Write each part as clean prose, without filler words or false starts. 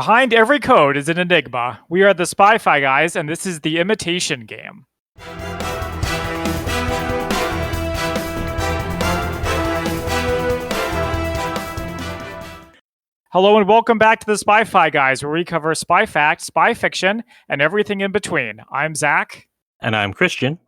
Behind every code is an enigma. We are the Spy-Fi guys, and this is the Imitation Game. Hello and welcome back to the Spy-Fi guys, where we cover spy fact, spy fiction, and everything in between. I'm Zach. And I'm Christian.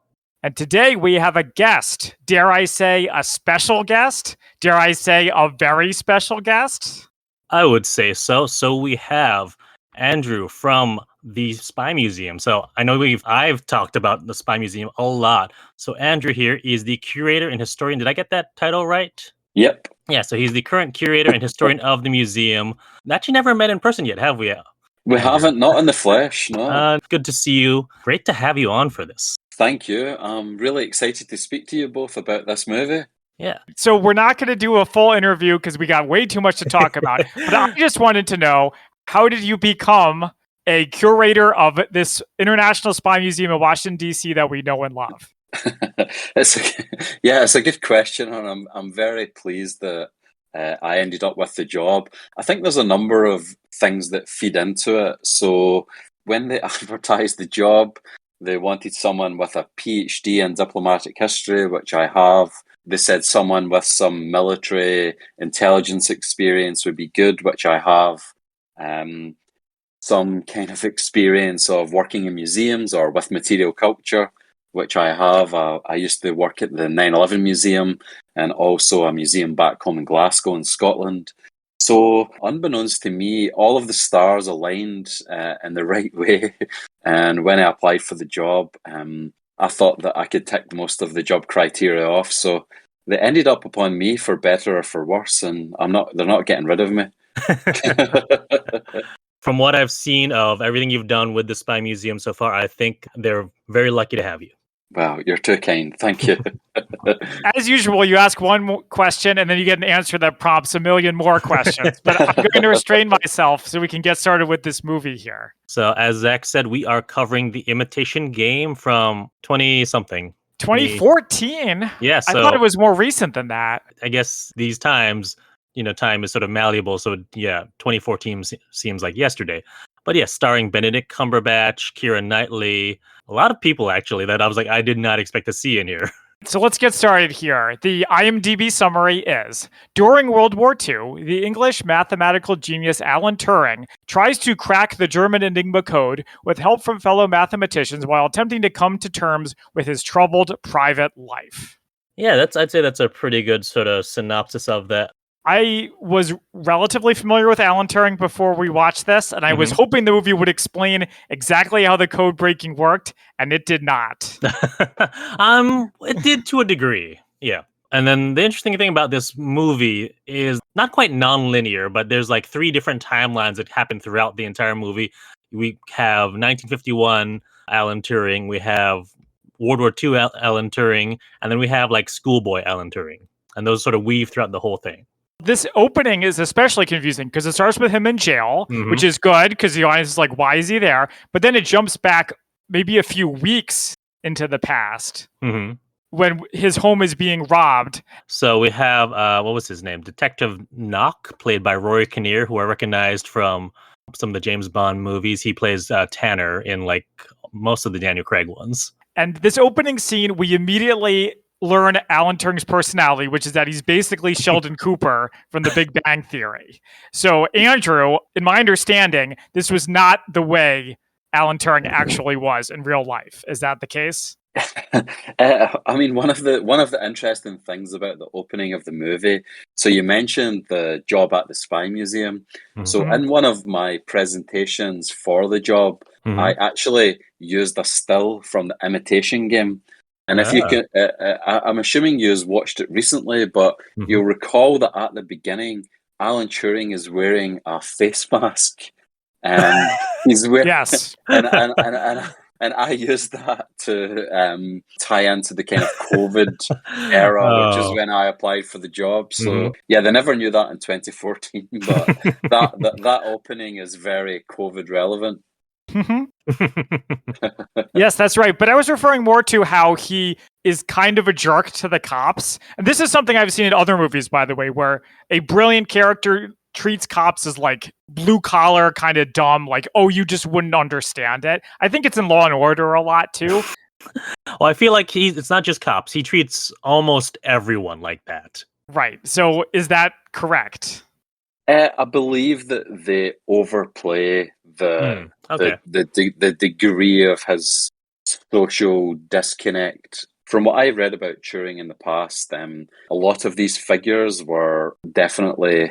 And today we have a guest. Dare I say a special guest? Dare I say a very special guest? I would say so. So we have Andrew from the Spy Museum. So I know I've talked about the Spy Museum a lot. So Andrew here is the curator and historian. Did I get that title right? Yep. Yeah, so he's the current curator and historian of the museum. Actually never met in person yet, have we? We haven't, not in the flesh, no. Good to see you. Great to have you on for this. Thank you. I'm really excited to speak to you both about this movie. Yeah. So we're not going to do a full interview because we got way too much to talk about. But I just wanted to know, how did you become a curator of this International Spy Museum in Washington, D.C. that we know and love? It's a good question, and I'm very pleased that I ended up with the job. I think there's a number of things that feed into it. So when they advertised the job, they wanted someone with a PhD in diplomatic history, which I have. They said someone with some military intelligence experience would be good, which I have. Some kind of experience of working in museums or with material culture, which I have. I used to work at the 9/11 Museum and also a museum back home in Glasgow in Scotland. So unbeknownst to me, all of the stars aligned in the right way. And when I applied for the job, I thought that I could tick most of the job criteria off. So they ended up upon me for better or for worse, and they're not getting rid of me. From what I've seen of everything you've done with the Spy Museum so far, I think they're very lucky to have you. Wow, you're too kind. Thank you. As usual, you ask one question and then you get an answer that prompts a million more questions. But I'm going to restrain myself so we can get started with this movie here. So as Zach said, we are covering the Imitation Game from 20-something. 2014? Yeah, I thought it was more recent than that. I guess these times, time is sort of malleable. So yeah, 2014 seems like yesterday. But yeah, starring Benedict, Cumberbatch, Keira Knightley, a lot of people actually that I was like, I did not expect to see in here. So let's get started here. The IMDb summary is, during World War II, the English mathematical genius Alan Turing tries to crack the German Enigma code with help from fellow mathematicians while attempting to come to terms with his troubled private life. Yeah, I'd say that's a pretty good sort of synopsis of that. I was relatively familiar with Alan Turing before we watched this, and I was hoping the movie would explain exactly how the code breaking worked, and it did not. It did to a degree, yeah. And then the interesting thing about this movie is not quite non-linear, but there's like 3 different timelines that happen throughout the entire movie. We have 1951 Alan Turing, we have World War II Alan Turing, and then we have like schoolboy Alan Turing. And those sort of weave throughout the whole thing. This opening is especially confusing because it starts with him in jail, which is good because the audience is like, why is he there? But then it jumps back maybe a few weeks into the past when his home is being robbed. So we have, what was his name? Detective Knock, played by Rory Kinnear, who I recognized from some of the James Bond movies. He plays Tanner in like most of the Daniel Craig ones. And this opening scene, we immediately learn Alan Turing's personality, which is that he's basically Sheldon Cooper from The Big Bang Theory. So, Andrew, in my understanding, this was not the way Alan Turing actually was in real life. Is that the case? I mean, one of the interesting things about the opening of the movie, so you mentioned the job at the Spy Museum. So in one of my presentations for the job, I actually used a still from the Imitation Game. And if you can, I'm assuming you've watched it recently, but you'll recall that at the beginning, Alan Turing is wearing a face mask, and he's wearing yes, and I used that to tie into the kind of COVID era, which is when I applied for the job. So yeah, they never knew that in 2014, but that opening is very COVID relevant. Yes, that's right. But I was referring more to how he is kind of a jerk to the cops. And this is something I've seen in other movies, by the way, where a brilliant character treats cops as like blue collar, kind of dumb, like, oh, you just wouldn't understand it. I think it's in Law and Order a lot too. Well, I feel like it's not just cops. He treats almost everyone like that. Right. So is that correct? I believe that they overplay the degree of his social disconnect. From what I've read about Turing in the past, a lot of these figures were definitely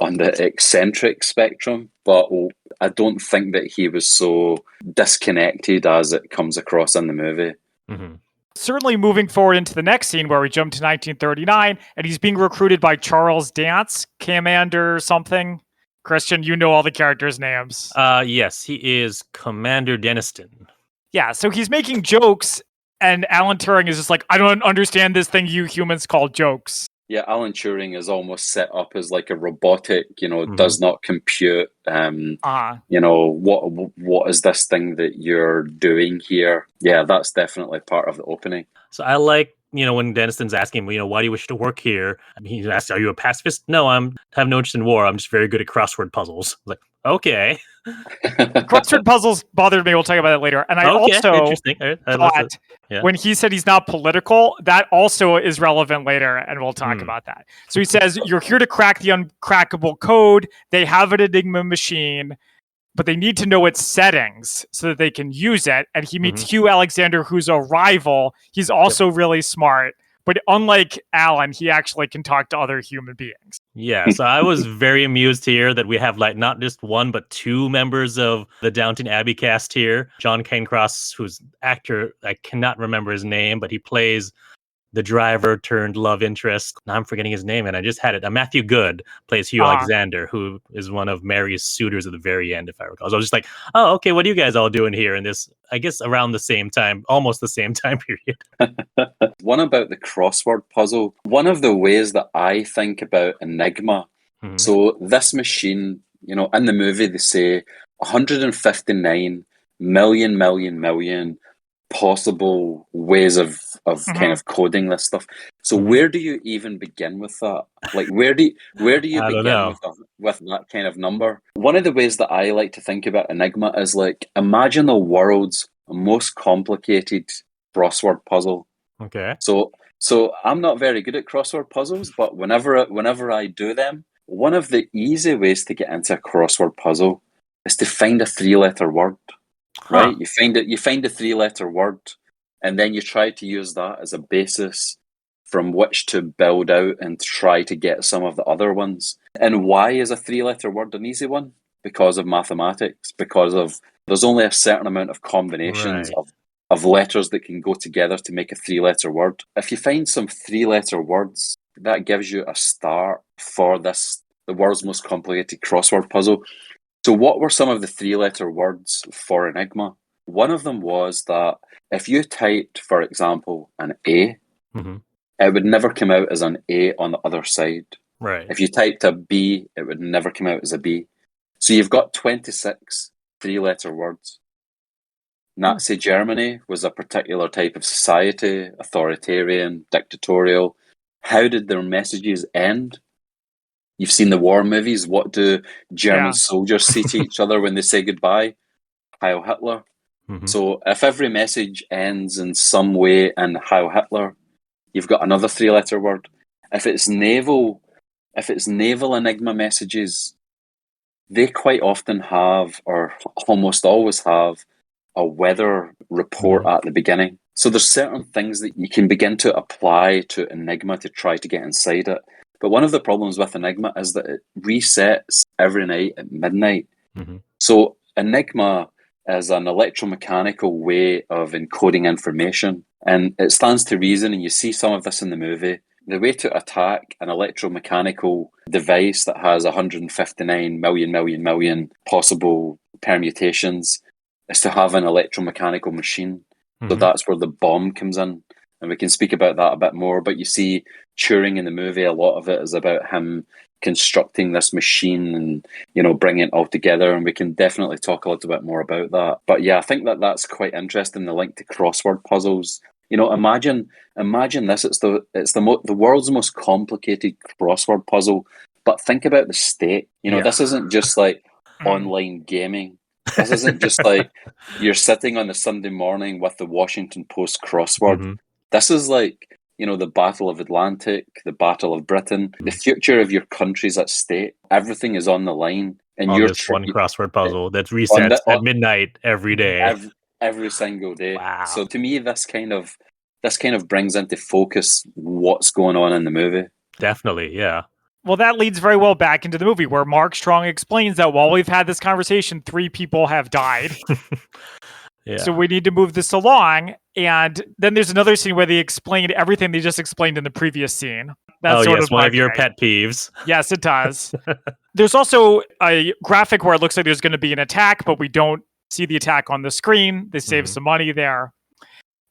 on the eccentric spectrum, but I don't think that he was so disconnected as it comes across in the movie. Mm-hmm. Certainly moving forward into the next scene where we jump to 1939, and he's being recruited by Charles Dance, Commander something. Christian, you know all the characters' names. Yes, he is Commander Denniston. Yeah, so he's making jokes, and Alan Turing is just like, I don't understand this thing you humans call jokes. Yeah, Alan Turing is almost set up as like a robotic, does not compute. What is this thing that you're doing here? Yeah, that's definitely part of the opening. So I like, when Denniston's asking him, why do you wish to work here? He asks, are you a pacifist? No, I have no interest in war. I'm just very good at crossword puzzles. Like, okay. Crossword puzzles bothered me. We'll talk about that later. And I also interesting. thought when he said he's not political, that also is relevant later, and we'll talk about that. So he says, you're here to crack the uncrackable code. They have an Enigma machine, but they need to know its settings so that they can use it. And he meets Hugh Alexander, who's a rival. He's also really smart. But unlike Alan, he actually can talk to other human beings. Yeah, so I was very amused here that we have like not just one, but two members of the Downton Abbey cast here. John Cairncross, who's actor, I cannot remember his name, but he plays the driver turned love interest. Now I'm forgetting his name, and I just had it. Matthew Good plays Hugh Alexander, who is one of Mary's suitors at the very end, if I recall. So I was just like, oh, okay, what are you guys all doing here in this, I guess, around the same time, almost the same time period? One about the crossword puzzle. One of the ways that I think about Enigma, so this machine, in the movie they say 159 million possible ways of kind of coding this stuff. So where do you even begin with that? Like where do you begin with that kind of number? One of the ways that I like to think about Enigma is like, imagine the world's most complicated crossword puzzle. Okay. So I'm not very good at crossword puzzles, but whenever I do them, one of the easy ways to get into a crossword puzzle is to find a 3-letter word. Right? You find a 3-letter word, and then you try to use that as a basis from which to build out and try to get some of the other ones. And why is a 3-letter word an easy one? Because of mathematics, because of there's only a certain amount of combinations of letters that can go together to make a 3-letter word. If you find some 3-letter words, that gives you a start for the world's most complicated crossword puzzle. So what were some of the 3-letter words for Enigma? One of them was that if you typed, for example, an A, it would never come out as an A on the other side. Right. If you typed a B, it would never come out as a B. So you've got 26 3-letter words. Nazi Germany was a particular type of society, authoritarian, dictatorial. How did their messages end? You've seen the war movies. What do German soldiers say to each other when they say goodbye? Heil Hitler. So if every message ends in some way in Heil Hitler, you've got another 3-letter word. If it's naval Enigma messages, they quite often have, or almost always have, a weather report at the beginning. So there's certain things that you can begin to apply to Enigma to try to get inside it. But one of the problems with Enigma is that it resets every night at midnight. So Enigma is an electromechanical way of encoding information. And it stands to reason, and you see some of this in the movie, the way to attack an electromechanical device that has 159 million possible permutations is to have an electromechanical machine. So that's where the bomb comes in. And we can speak about that a bit more. But you see Turing in the movie, a lot of it is about him constructing this machine and, bringing it all together. And we can definitely talk a little bit more about that. But yeah, I think that's quite interesting, the link to crossword puzzles. Imagine this. It's the world's most complicated crossword puzzle, But think about the state. Yeah. This isn't just like online gaming. This isn't just like you're sitting on a Sunday morning with the Washington Post crossword. Mhm. This is like, the Battle of Atlantic, the Battle of Britain, the future of your country's at stake. Everything is on the line. And On you're this one crossword puzzle that on resets the, at midnight every day. every single day. Wow. So to me, this kind of brings into focus what's going on in the movie. Definitely, yeah. Well, that leads very well back into the movie where Mark Strong explains that while we've had this conversation, 3 people have died. Yeah. So we need to move this along. And then there's another scene where they explained everything they just explained in the previous scene. That's sort of one of your bugging me. pet peeves. Yes, it does. There's also a graphic where it looks like there's going to be an attack, but we don't see the attack on the screen. They save some money there.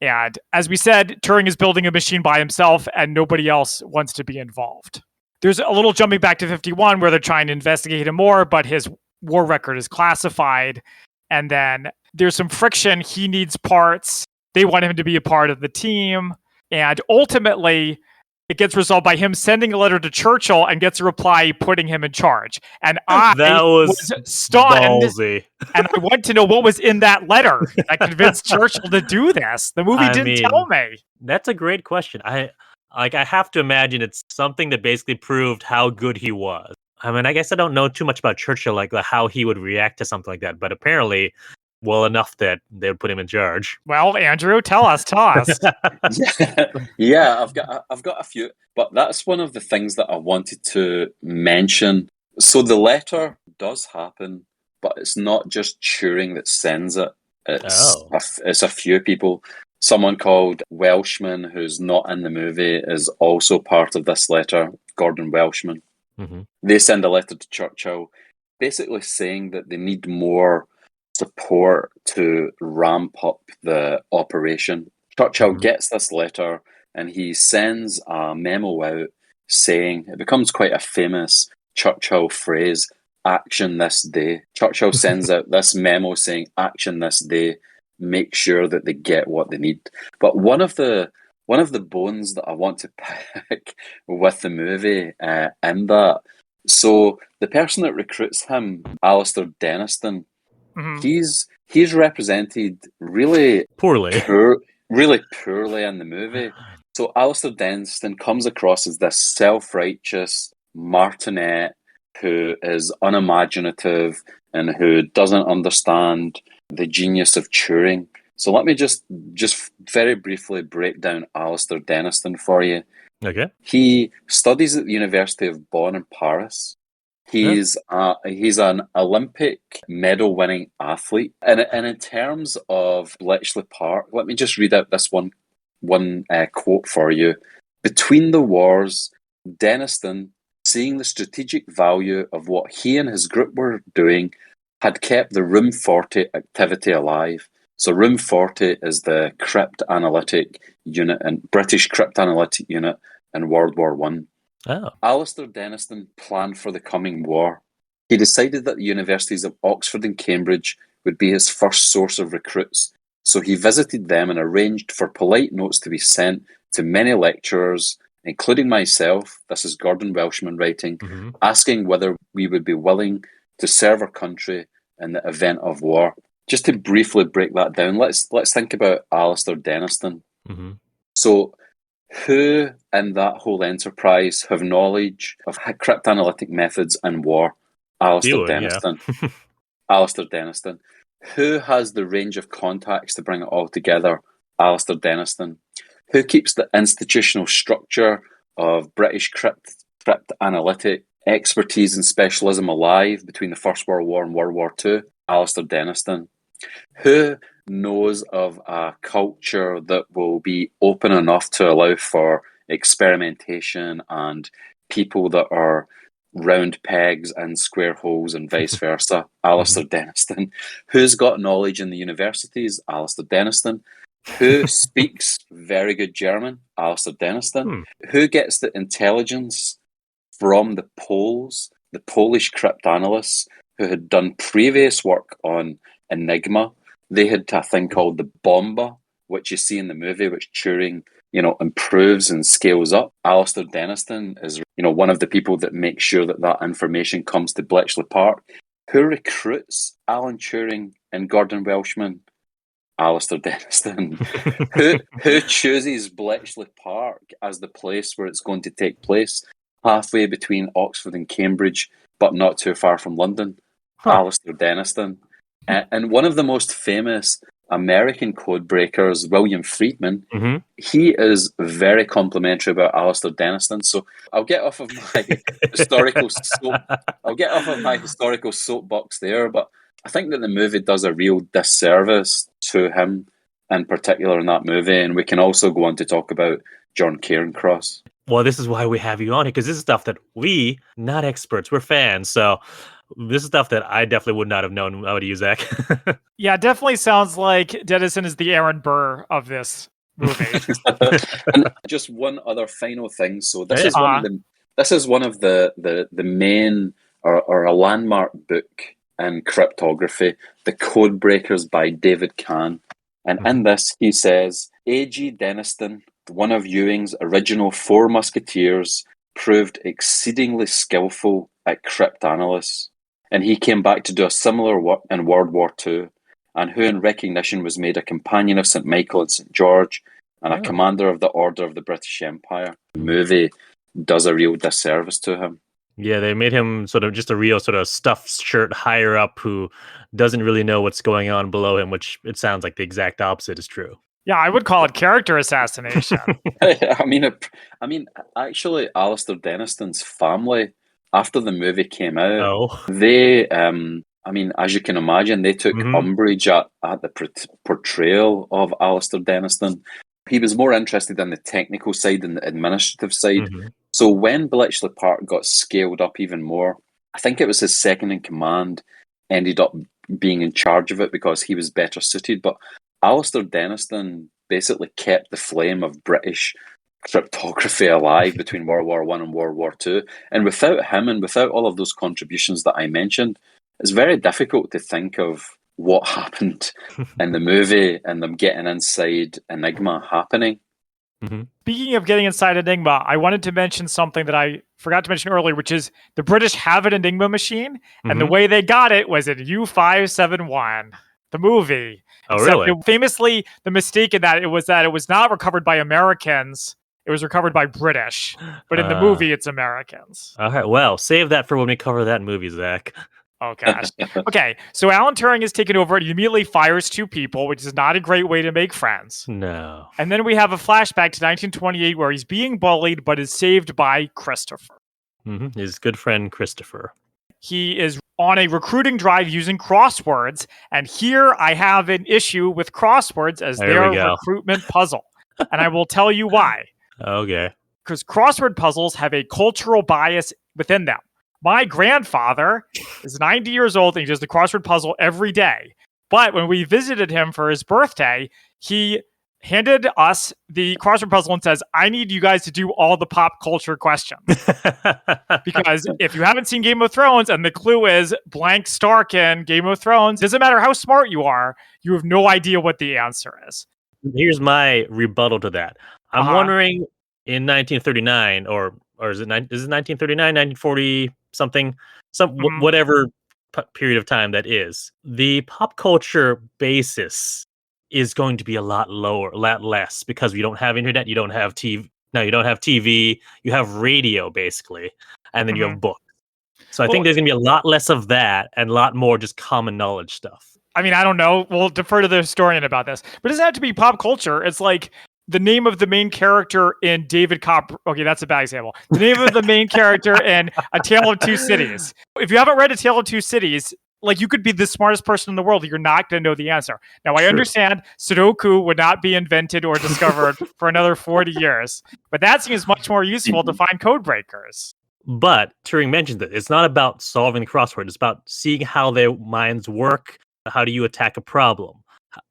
And as we said, Turing is building a machine by himself and nobody else wants to be involved. There's a little jumping back to 51 where they're trying to investigate him more, but his war record is classified. And then there's some friction. He needs parts. They want him to be a part of the team. And ultimately, it gets resolved by him sending a letter to Churchill and gets a reply putting him in charge. And I was stunned. Ballsy. And I want to know what was in that letter that convinced Churchill to do this. The movie didn't tell me. That's a great question. I have to imagine it's something that basically proved how good he was. I mean, I guess I don't know too much about Churchill, like how he would react to something like that, but apparently, well enough that they would put him in charge. Well, Andrew, tell us. Yeah, I've got a few, but that's one of the things that I wanted to mention. So the letter does happen, but it's not just Turing that sends it. It's a few people. Someone called Welshman, who's not in the movie, is also part of this letter, Gordon Welshman. Mm-hmm. They send a letter to Churchill basically saying that they need more support to ramp up the operation. Churchill gets this letter and he sends a memo out saying, it becomes quite a famous Churchill phrase, action this day. Churchill sends out this memo saying, action this day, make sure that they get what they need. But one of the bones that I want to pick with the movie in that, so the person that recruits him, Alistair Denniston, he's represented really poorly. Really poorly in the movie. So Alistair Denniston comes across as this self-righteous martinet who is unimaginative and who doesn't understand the genius of Turing. So let me just very briefly break down Alistair Denniston for you. Okay. He studies at the University of Bonn in Paris. He's an Olympic medal-winning athlete, and in terms of Bletchley Park, let me just read out this one quote for you. Between the wars, Denniston, seeing the strategic value of what he and his group were doing, had kept the Room 40 activity alive. So Room 40 is the cryptanalytic unit and British cryptanalytic unit in World War One. Oh. Alistair Denniston planned for the coming war. He decided that the universities of Oxford and Cambridge would be his first source of recruits, so he visited them and arranged for polite notes to be sent to many lecturers, including myself, this is Gordon Welshman writing, asking whether we would be willing to serve our country in the event of war. Just to briefly break that down, let's think about Alistair Denniston. So who in that whole enterprise have knowledge of cryptanalytic methods and war? Alistair Denniston. Yeah. Alistair Denniston. Who has the range of contacts to bring it all together? Alistair Denniston. Who keeps the institutional structure of British cryptanalytic expertise and specialism alive between the First World War and World War II? Alistair Denniston. Who knows of a culture that will be open enough to allow for experimentation and people that are round pegs and square holes and vice versa? Alistair Denniston. Who's got knowledge in the universities? Alistair Denniston. Who speaks very good German? Alistair Denniston. Who gets the intelligence from the Poles, the Polish cryptanalysts who had done previous work on Enigma? They had a thing called the bomba, which you see in the movie, which Turing improves and scales up. Alistair Denniston is, one of the people that makes sure that information comes to Bletchley Park. Who recruits Alan Turing and Gordon Welshman? Alistair Denniston. who chooses Bletchley Park as the place where it's going to take place, halfway between Oxford and Cambridge, but not too far from London? Alistair Denniston. And one of the most famous American code breakers, William Friedman, he is very complimentary about Alistair Denniston. So I'll get off of my historical soapbox there, but I think that the movie does a real disservice to him, in particular in that movie, and we can also go on to talk about John Cairncross. Well, this is why we have you on here, because this is stuff that we, not experts, we're fans, so this is stuff that I definitely would not have known about you, Zach. Yeah, it definitely sounds like Denniston is the Aaron Burr of this movie. And just one other final thing. So this is one of the main or a landmark book in cryptography, The Code Breakers by David Kahn. And in this, he says, A.G. Denniston, one of Ewing's original four musketeers, proved exceedingly skillful at cryptanalysis. And he came back to do a similar work in World War II, and who in recognition was made a companion of St. Michael and St. George, and a commander of the Order of the British Empire. The movie does a real disservice to him. Yeah, they made him sort of just a real sort of stuffed shirt higher up who doesn't really know what's going on below him, which it sounds like the exact opposite is true. Yeah, I would call it character assassination. I mean, actually, Alistair Denniston's family, after the movie came out, they, as you can imagine, they took umbrage at the portrayal of Alistair Denniston. He was more interested in the technical side than the administrative side. So when Bletchley Park got scaled up even more, I think it was his second in command ended up being in charge of it because he was better suited. But Alistair Denniston basically kept the flame of British cryptography alive between World War I and World War II. And without him and without all of those contributions that I mentioned, it's very difficult to think of what happened in the movie and them getting inside Enigma happening. Speaking of getting inside Enigma, I wanted to mention something that I forgot to mention earlier, which is the British have an Enigma machine, and the way they got it was in U571, the movie. Oh, really? Famously, the mistake in that it was not recovered by Americans. It was recovered by British. But in the movie, it's Americans. All right, well, save that for when we cover that movie, Zach. Oh, gosh. Okay, so Alan Turing is taken over and he immediately fires two people, which is not a great way to make friends. No. And then we have a flashback to 1928 where he's being bullied but is saved by Christopher. His good friend, Christopher. He is on a recruiting drive using crosswords, and here I have an issue with crosswords as their recruitment puzzle. And I will tell you why. Okay. Because crossword puzzles have a cultural bias within them. My grandfather is 90 years old and he does the crossword puzzle every day. But when we visited him for his birthday, he handed us the crossword puzzle and says, I need you guys to do all the pop culture questions. Because if you haven't seen Game of Thrones and the clue is blank Stark in Game of Thrones, doesn't matter how smart you are, you have no idea what the answer is. Here's my rebuttal to that. I'm wondering in 1939 or is it 1939, 1940 something, whatever period of time that is, the pop culture basis is going to be a lot lower, a lot less, because we don't have internet, you don't have TV. No, you don't have TV, you have radio basically, and then you have books. So I think there's going to be a lot less of that and a lot more just common knowledge stuff. I mean, I don't know. We'll defer to the historian about this. But it doesn't have to be pop culture. It's like the name of the main character in David Cop. Okay, that's a bad example. The name of the main character in A Tale of Two Cities. If you haven't read A Tale of Two Cities, like, you could be the smartest person in the world. You're not going to know the answer. Now, I understand Sudoku would not be invented or discovered for another 40 years. But that seems much more useful to find code breakers. But Turing mentioned that it's not about solving the crossword. It's about seeing how their minds work. How do you attack a problem?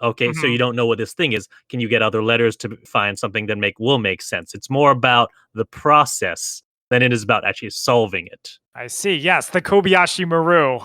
Okay, so you don't know what this thing is. Can you get other letters to find something that will make sense? It's more about the process than it is about actually solving it. I see. Yes, the Kobayashi Maru.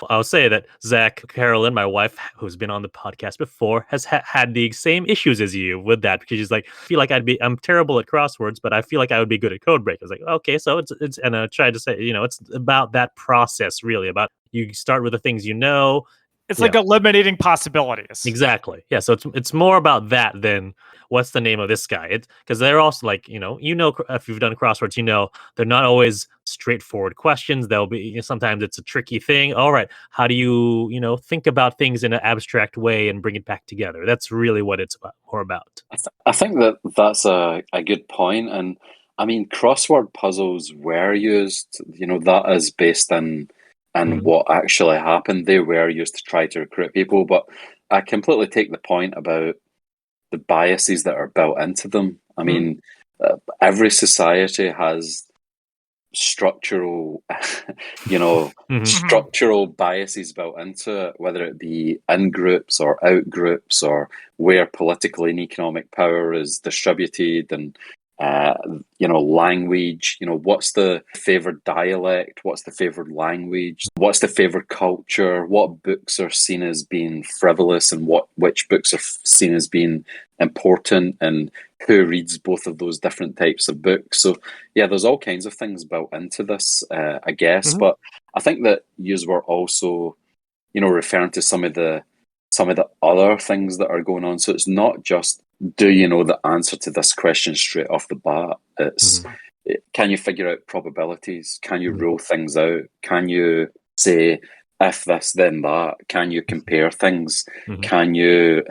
I'll say that Zach, Carolyn, my wife, who's been on the podcast before, has had the same issues as you with that because she's like, I feel like I'm terrible at crosswords, but I feel like I would be good at code break. I was like, okay, so it's, and I tried to say, it's about that process, really, about you start with the things you know. It's like eliminating possibilities. Exactly. Yeah. So it's more about that than what's the name of this guy. It's because they're also like, if you've done crosswords, they're not always straightforward questions. They'll be sometimes it's a tricky thing. All right, how do you think about things in an abstract way and bring it back together? That's really what it's more about. I think that's a good point, and I mean crossword puzzles were used. That is based in what actually happened. They were used to try to recruit people, but I completely take the point about the biases that are built into them. I mean, every society has structural, structural biases built into it, whether it be in groups or out groups, or where political and economic power is distributed, and language. What's the favored dialect? What's the favored language? What's the favored culture? What books are seen as being frivolous, and which books are seen as being important, and who reads both of those different types of books? So yeah, there's all kinds of things built into this, I guess. But I think that yous were also, referring to some of the other things that are going on. So it's not just, do you know the answer to this question straight off the bat? It's, can you figure out probabilities? Can you rule things out? Can you say, if this, then that? Can you compare things? Can you,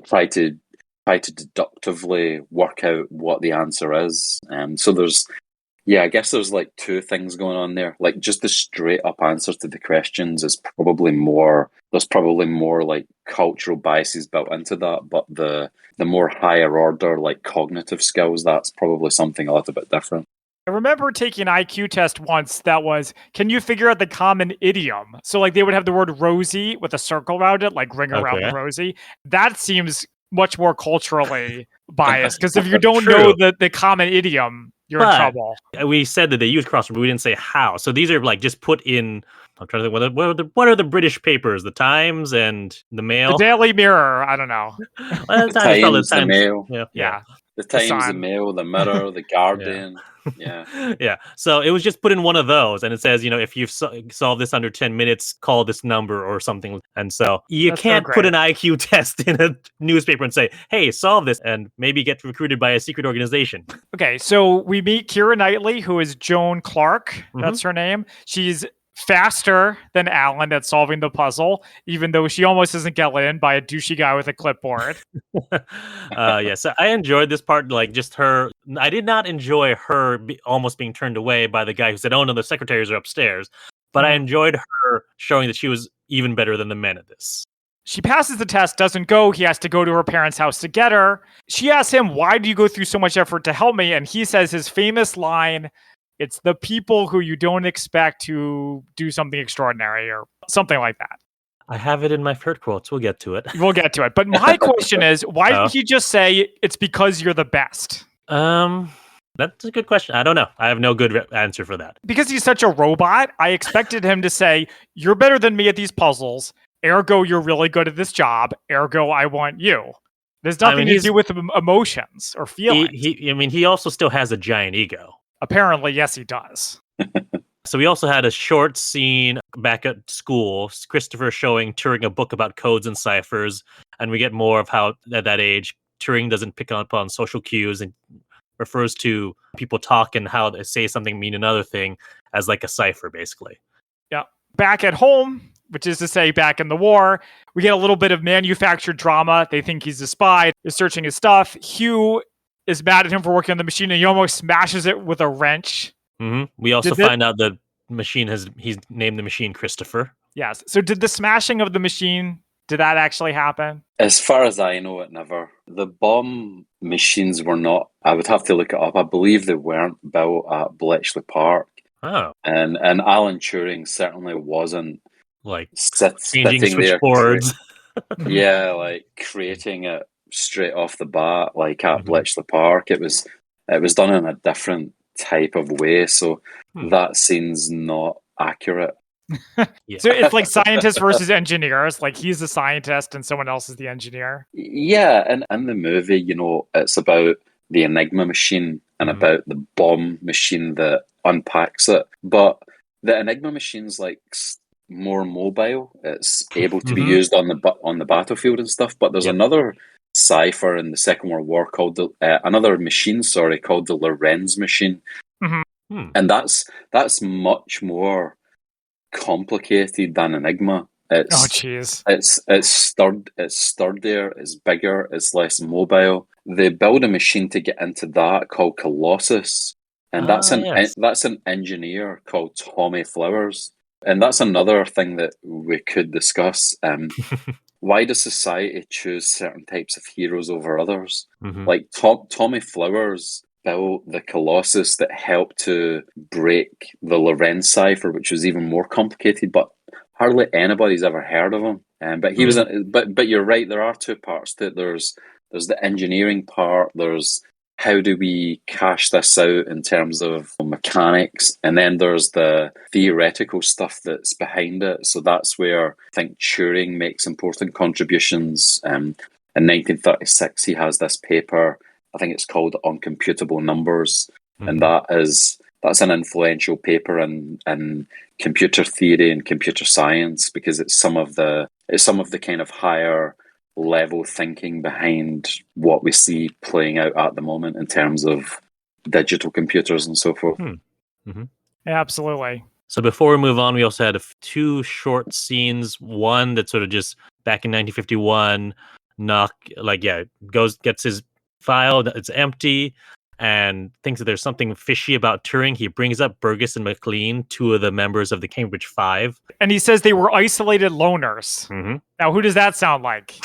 try to deductively work out what the answer is? So I guess there's like two things going on there. Like just the straight up answers to the questions is probably more. There's probably more like cultural biases built into that, but the more higher order like cognitive skills, that's probably something a little bit different. I remember taking an IQ test once that was, can you figure out the common idiom? So like they would have the word rosy with a circle around it, like ring around the rosy. That seems much more culturally biased, because if you don't know the common idiom, you're in trouble. We said that they use crossword, but we didn't say how. So these are like just put in. I'm trying to think, what are the British papers? The Times and the Mail? The Daily Mirror. I don't know. The Times, the Mail. Yeah. The Times, the Mail, the Mirror, the Guardian. Yeah. So it was just put in one of those, and it says, if you've solved this under 10 minutes, call this number or something. And so you can't put an IQ test in a newspaper and say, hey, solve this, and maybe get recruited by a secret organization. Okay, so we meet Keira Knightley, who is Joan Clark. That's her name. She's faster than Alan at solving the puzzle, even though she almost doesn't get in by a douchey guy with a clipboard. So I enjoyed this part, like just her. I did not enjoy her almost being turned away by the guy who said, oh no, the secretaries are upstairs. But I enjoyed her showing that she was even better than the men at this. She passes the test, doesn't go. He has to go to her parents' house to get her. She asks him, why do you go through so much effort to help me? And he says his famous line, it's the people who you don't expect to do something extraordinary, or something like that. I have it in my favorite quotes. We'll get to it. We'll get to it. But my question is, why didn't he just say it's because you're the best? That's a good question. I don't know. I have no good answer for that. Because he's such a robot, I expected him to say, you're better than me at these puzzles. Ergo, you're really good at this job. Ergo, I want you. There's nothing to do with emotions or feelings. He also still has a giant ego. Apparently, yes, he does. So we also had a short scene back at school, Christopher showing Turing a book about codes and ciphers, and we get more of how, at that age, Turing doesn't pick up on social cues and refers to people talk and how they say something mean another thing as like a cipher, basically. Yeah. Back at home, which is to say back in the war, we get a little bit of manufactured drama. They think he's a spy. They're searching his stuff. Hugh is mad at him for working on the machine, and he almost smashes it with a wrench. We also find out that he's named the machine Christopher. Yes. So did the smashing of the machine, did that actually happen? As far as I know, it never. The bomb machines were not, I would have to look it up. I believe they weren't built at Bletchley Park. Oh. And Alan Turing certainly wasn't like sitting switch there. Boards. Like creating it straight off the bat, like at Bletchley Park. It was done in a different type of way. So that scene's not accurate. Yeah. So it's like scientists versus engineers. Like he's the scientist and someone else is the engineer. Yeah, and in the movie, it's about the Enigma machine and about the bomb machine that unpacks it. But the Enigma machine's like more mobile. It's able to be used on the battlefield and stuff. But there's another cipher in the Second World War called another machine, called the Lorenz machine, and that's much more complicated than Enigma. It's sturdier, it's bigger, it's less mobile. They build a machine to get into that called Colossus, and that's an engineer called Tommy Flowers. And that's another thing that we could discuss. Why does society choose certain types of heroes over others? Like Tommy Flowers built the Colossus that helped to break the Lorenz cipher, which was even more complicated, but hardly anybody's ever heard of him. But he was, but you're right. There are two parts to it. There's the engineering part. There's how do we cash this out in terms of mechanics, and then there's the theoretical stuff that's behind it. So that's where I think Turing makes important contributions. In 1936, he has this paper. I think it's called Uncomputable Numbers, and that's an influential paper in computer theory and computer science, because it's some of the kind of higher level thinking behind what we see playing out at the moment in terms of digital computers and so forth. Absolutely. So before we move on, we also had two short scenes. One that's sort of just back in 1951, gets his file, it's empty, and thinks that there's something fishy about Turing. He brings up Burgess and McLean, two of the members of the Cambridge Five. And he says they were isolated loners. Now, who does that sound like?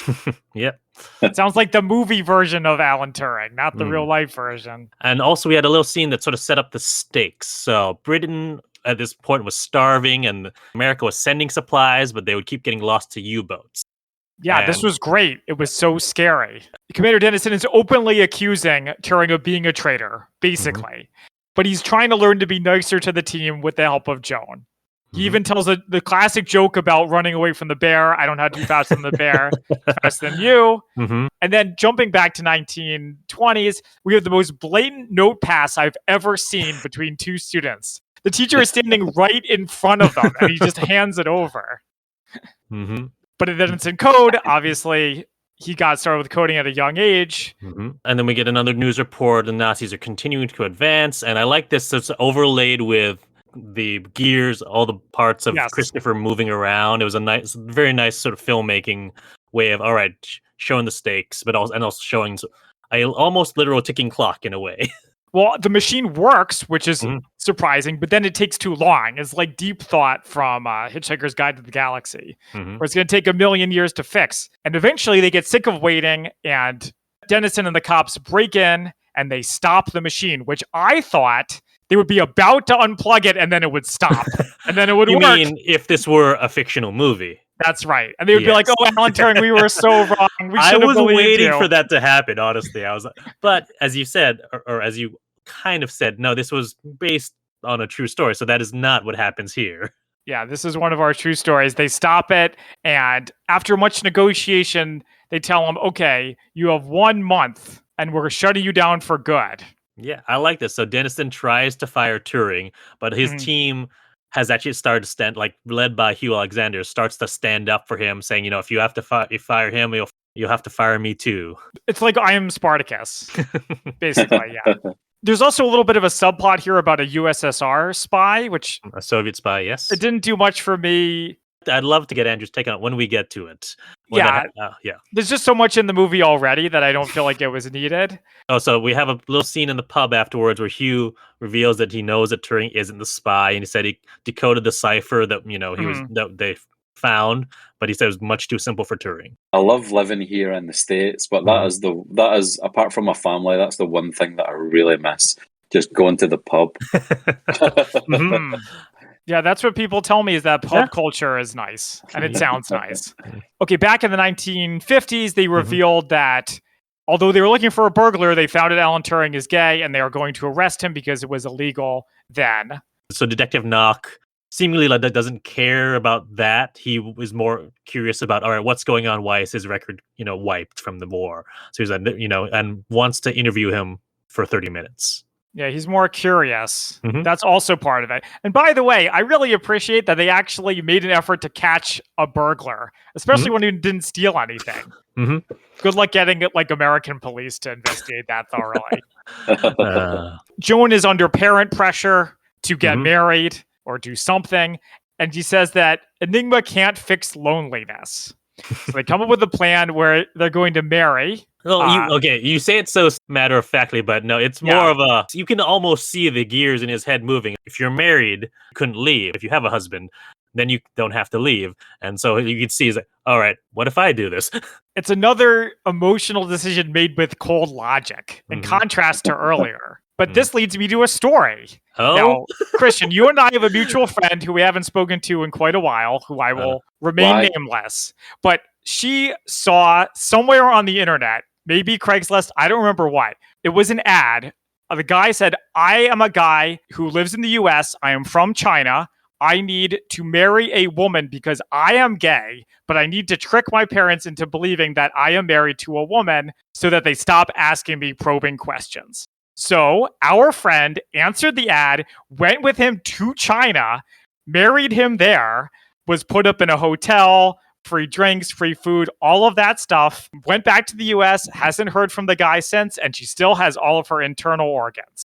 Yep. It sounds like the movie version of Alan Turing, not the real life version. And also we had a little scene that sort of set up the stakes. So Britain at this point was starving and America was sending supplies, but they would keep getting lost to U-boats. Yeah, this was great. It was so scary. Commander Denniston is openly accusing Turing of being a traitor, basically. But he's trying to learn to be nicer to the team with the help of Joan. He even tells the classic joke about running away from the bear. I don't have to be faster than the bear, faster than you. And then jumping back to 1920s, we have the most blatant note pass I've ever seen between two students. The teacher is standing right in front of them, and he just hands it over. But then it's in code. Obviously, he got started with coding at a young age. And then we get another news report. The Nazis are continuing to advance. And I like this. It's overlaid with the gears, all the parts of Christopher moving around. It was a very nice sort of filmmaking way of, all right, showing the stakes, but also showing a almost literal ticking clock in a way. Well, the machine works, which is surprising, but then it takes too long. It's like Deep Thought from Hitchhiker's Guide to the Galaxy, where it's going to take 1,000,000 years to fix. And eventually they get sick of waiting, and Denniston and the cops break in, and they stop the machine, which I thought they would be about to unplug it, and then it would stop. And then it would work. You mean if this were a fictional movie? That's right. And they would be like, oh, Alan Turing, we were so wrong. I was waiting for that to happen, honestly. I was like, but as you said, or as you kind of said, no, this was based on a true story. So that is not what happens here. Yeah, this is one of our true stories. They stop it. And after much negotiation, they tell him, okay, you have 1 month and we're shutting you down for good. Yeah, I like this. So Denniston tries to fire Turing, but his team has actually started to stand, like led by Hugh Alexander, starts to stand up for him, saying, if you have to fire him, you'll have to fire me too. It's like I am Spartacus, basically, yeah. There's also a little bit of a subplot here about a USSR spy, which... A Soviet spy, yes. It didn't do much for me. I'd love to get Andrew's take on it when we get to it. Yeah. There's just so much in the movie already that I don't feel like it was needed. Oh, so we have a little scene in the pub afterwards where Hugh reveals that he knows that Turing isn't the spy, and he said he decoded the cipher that that they found, but he said it was much too simple for Turing. I love living here in the States, but that is apart from my family, that's the one thing that I really miss. Just going to the pub. Yeah, that's what people tell me, is that pub culture is nice, and it sounds nice. Okay, back in the 1950s, they revealed that although they were looking for a burglar, they found out Alan Turing is gay, and they are going to arrest him because it was illegal then. So Detective Knock seemingly like doesn't care about that. He was more curious about, all right, what's going on? Why is his record, wiped from the war? So he's like, and wants to interview him for 30 minutes. Yeah, he's more curious. That's also part of it. And by the way, I really appreciate that they actually made an effort to catch a burglar, especially when he didn't steal anything. Good luck getting American police to investigate that thoroughly. Joan is under parent pressure to get married or do something, and he says that Enigma can't fix loneliness. So they come up with a plan where they're going to marry. Well, you say it so matter-of-factly, but no, it's more of a... You can almost see the gears in his head moving. If you're married, you couldn't leave. If you have a husband, then you don't have to leave. And so you can see, he's like, all right, what if I do this? It's another emotional decision made with cold logic, in contrast to earlier. But this leads me to a story. Oh? Now, Christian, you and I have a mutual friend who we haven't spoken to in quite a while, who I will remain nameless. But she saw somewhere on the internet, maybe Craigslist, I don't remember what. It was an ad. The guy said, I am a guy who lives in the US. I am from China. I need to marry a woman because I am gay, but I need to trick my parents into believing that I am married to a woman so that they stop asking me probing questions. So our friend answered the ad, went with him to China, married him there, was put up in a hotel, free drinks, free food, all of that stuff, went back to the US, hasn't heard from the guy since, and she still has all of her internal organs.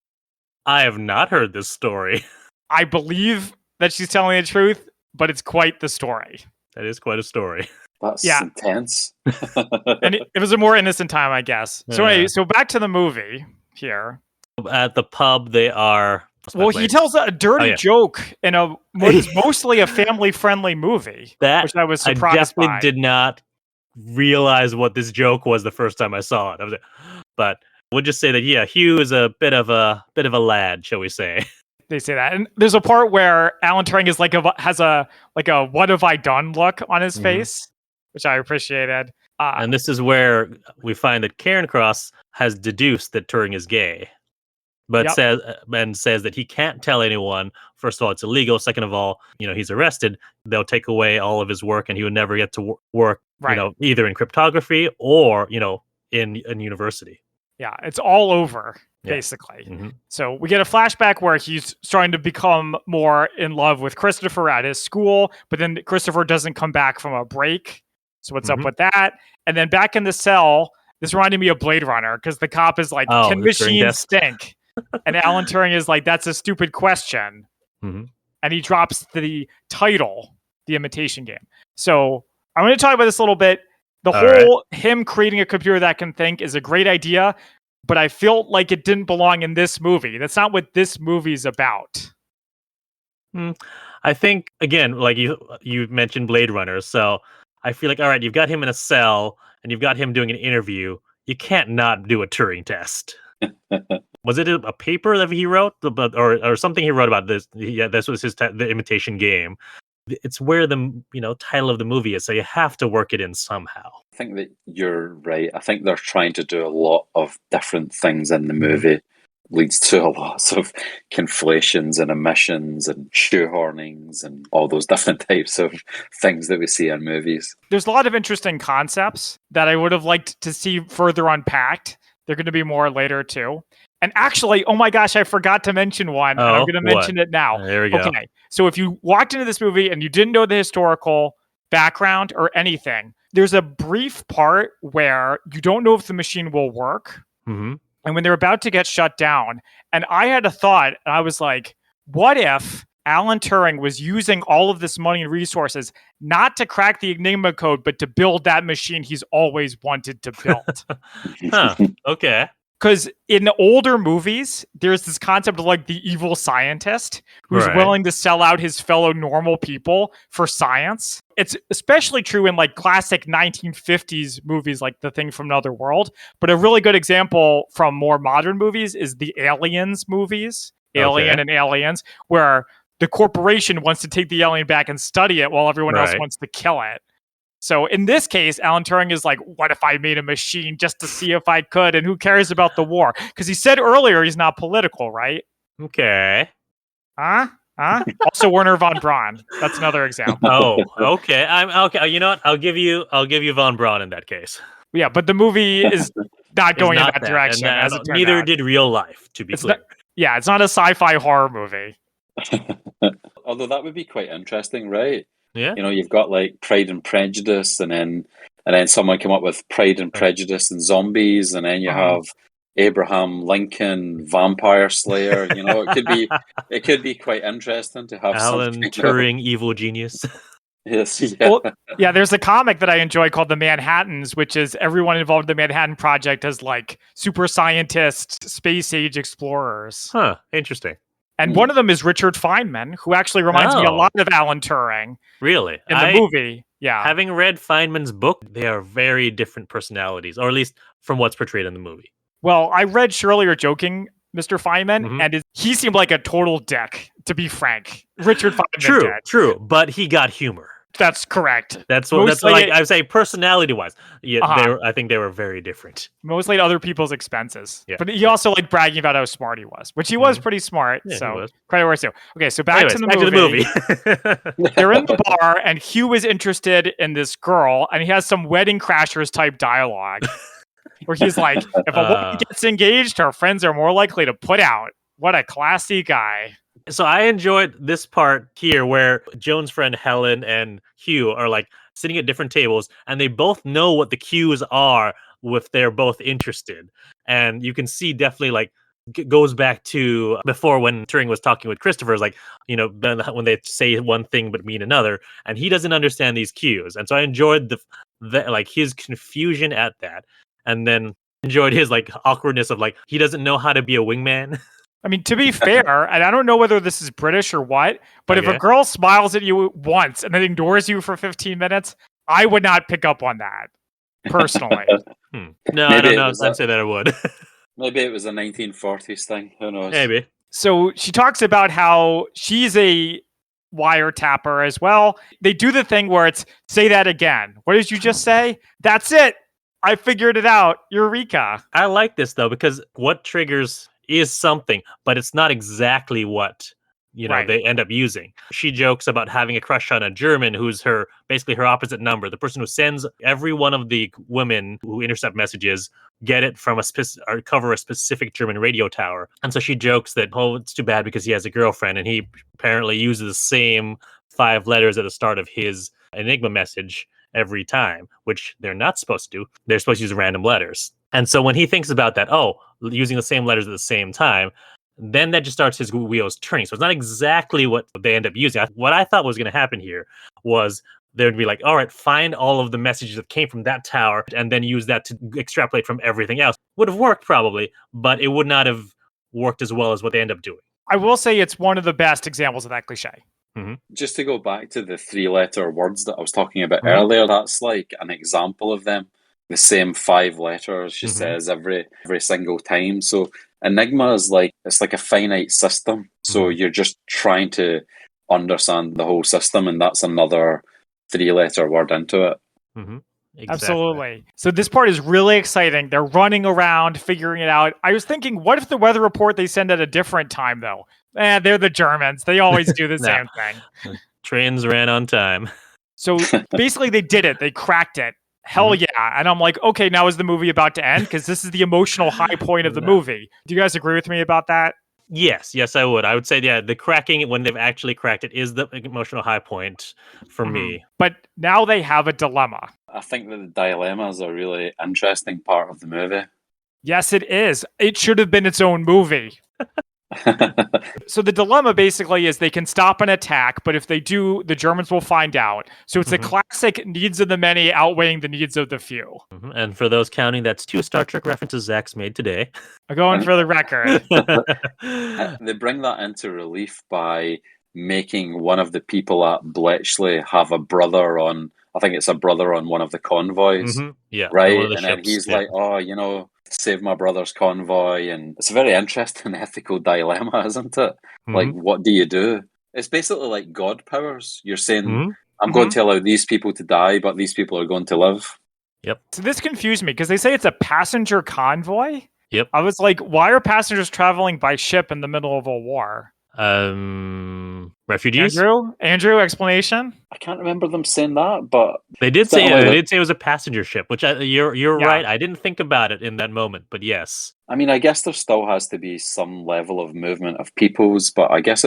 I have not heard this story. I believe that she's telling the truth, but it's quite the story. That is quite a story. That's intense. And it was a more innocent time, I guess. So anyway, so back to the movie here. At the pub, they are... Well, he tells a dirty joke in what is mostly a family-friendly movie, which I was surprised I definitely by. did not realize what this joke was the first time I saw it. But we'll just say that, Hugh is a bit of a lad, shall we say. They say that. And there's a part where Alan Turing is has a what have I done look on his face, which I appreciated. And this is where we find that Karen Cross has deduced that Turing is gay. But says that he can't tell anyone. First of all, it's illegal. Second of all, he's arrested. They'll take away all of his work, and he would never get to work, either in cryptography or, in university. Yeah, it's all over, basically. So we get a flashback where he's starting to become more in love with Christopher at his school, but then Christopher doesn't come back from a break. So what's up with that? And then back in the cell, this reminded me of Blade Runner, because the cop is like, can machines stink? And Alan Turing is like, that's a stupid question. And he drops the title, The Imitation Game. So I'm going to talk about this a little bit. Him creating a computer that can think is a great idea, but I feel like it didn't belong in this movie. That's not what this movie's about. I think, again, like you mentioned Blade Runner, so I feel like, all right, you've got him in a cell, and you've got him doing an interview. You can't not do a Turing test. Was it a paper that he wrote, or something he wrote about this? Yeah, this was the Imitation Game. It's where the title of the movie is, so you have to work it in somehow. I think that you're right. I think they're trying to do a lot of different things in the movie. Leads to a lot of conflations and omissions and shoehornings and all those different types of things that we see in movies. There's a lot of interesting concepts that I would have liked to see further unpacked. They're going to be more later too. And actually, oh my gosh, I forgot to mention one. And I'm going to mention it now. There we go. Okay. So if you walked into this movie and you didn't know the historical background or anything, there's a brief part where you don't know if the machine will work. And when they're about to get shut down, and I had a thought, and I was like, what if Alan Turing was using all of this money and resources not to crack the Enigma code, but to build that machine he's always wanted to build? Okay. Because in older movies, there's this concept of like the evil scientist who's willing to sell out his fellow normal people for science. It's especially true in like classic 1950s movies like The Thing from Another World. But a really good example from more modern movies is the Aliens movies, Alien and Aliens, where the corporation wants to take the alien back and study it while everyone else wants to kill it. So in this case, Alan Turing is like, what if I made a machine just to see if I could? And who cares about the war? Because he said earlier he's not political, right? Okay. Huh? Also, Werner von Braun. That's another example. Oh, okay. I'm okay. You know what? I'll give you von Braun in that case. Yeah, but the movie is not going in that direction. And as it turned neither out. did real life, to be clear. It's not a sci-fi horror movie. Although that would be quite interesting, right? Yeah. You know, you've got like Pride and Prejudice, and then someone come up with Pride and Prejudice and zombies, and then you have Abraham Lincoln Vampire Slayer. You know, it could be quite interesting to have Alan Turing, evil genius. Yes, yeah. Well, yeah, there's a comic that I enjoy called The Manhattans, which is everyone involved in the Manhattan Project as like super scientists, space age explorers. Huh, interesting. And one of them is Richard Feynman, who actually reminds me a lot of Alan Turing. Really? In the movie, yeah. Having read Feynman's book, they are very different personalities, or at least from what's portrayed in the movie. Well, I read Surely You're Joking, Mr. Feynman, and he seemed like a total dick, to be frank. Richard Feynman True, but he got humor. That's correct. That's like I would say personality-wise. Yeah, I think they were very different. Mostly at other people's expenses. Yeah. But he also liked bragging about how smart he was, which he was pretty smart. Yeah, so credit where it's due. Okay, so back to the movie. They're in the bar, and Hugh is interested in this girl, and he has some Wedding Crashers type dialogue, where he's like, "If a woman gets engaged, her friends are more likely to put out." What a classy guy. So I enjoyed this part here where Joan's friend Helen and Hugh are like sitting at different tables, and they both know what the cues are if they're both interested. And you can see definitely like goes back to before when Turing was talking with Christopher, is like, you know, when they say one thing but mean another, and he doesn't understand these cues. And so I enjoyed the like his confusion at that, and then enjoyed his like awkwardness of like he doesn't know how to be a wingman. I mean, to be fair, and I don't know whether this is British or what, but if a girl smiles at you once and then ignores you for 15 minutes, I would not pick up on that, personally. No, maybe I don't know. I'd say that I would. Maybe it was a 1940s thing. Who knows? Maybe. So she talks about how she's a wiretapper as well. They do the thing where it's, say that again. What did you just say? That's it. I figured it out. Eureka. I like this, though, because what triggers is something, but it's not exactly what they end up using. She jokes about having a crush on a German who's basically her opposite number, the person who sends every one of the women who intercept messages get it from or cover a specific German radio tower. And so she jokes that, it's too bad because he has a girlfriend, and he apparently uses the same 5 letters at the start of his Enigma message every time, which they're not supposed to do. They're supposed to use random letters. And so when he thinks about that, using the same letters at the same time, then that just starts his wheels turning. So it's not exactly what they end up using. What I thought was going to happen here was there'd be like, all right, find all of the messages that came from that tower and then use that to extrapolate from everything else. Would have worked probably, but it would not have worked as well as what they end up doing. I will say it's one of the best examples of that cliche. Mm-hmm. Just to go back to the 3-letter words that I was talking about earlier, that's like an example of them. The same 5 letters she says every single time. So Enigma is it's like a finite system. So you're just trying to understand the whole system, and that's another 3-letter word into it. Mm-hmm. Exactly. Absolutely. So this part is really exciting. They're running around, figuring it out. I was thinking, what if the weather report they send at a different time, though? They're the Germans. They always do the same thing. Trains ran on time. So basically they did it. They cracked it. Hell yeah. And I'm like, okay, now is the movie about to end? Because this is the emotional high point of the movie. Do you guys agree with me about that? Yes, I would. I would say, the cracking, when they've actually cracked it, is the emotional high point for me. But now they have a dilemma. I think that the dilemma is a really interesting part of the movie. Yes, it is. It should have been its own movie. So the dilemma basically is they can stop an attack, but if they do, the Germans will find out. So it's the classic needs of the many outweighing the needs of the few. And for those counting, that's 2 Star Trek references Zach's made today. I'm going for the record. They bring that into relief by making one of the people at Bletchley have a brother on, I think it's a brother on one of the convoys. Yeah. Right? And then he's like, save my brother's convoy. And it's a very interesting ethical dilemma, isn't it? Like, what do you do? It's basically like God powers. You're saying I'm going to allow these people to die, but these people are going to live. Yep. So this confused me because they say it's a passenger convoy. Yep. I was like, why are passengers traveling by ship in the middle of a war? Refugees. Andrew, explanation. I can't remember them saying that, but They did say it was a passenger ship, which you're right. I didn't think about it in that moment, but yes. I mean, I guess there still has to be some level of movement of peoples, but I guess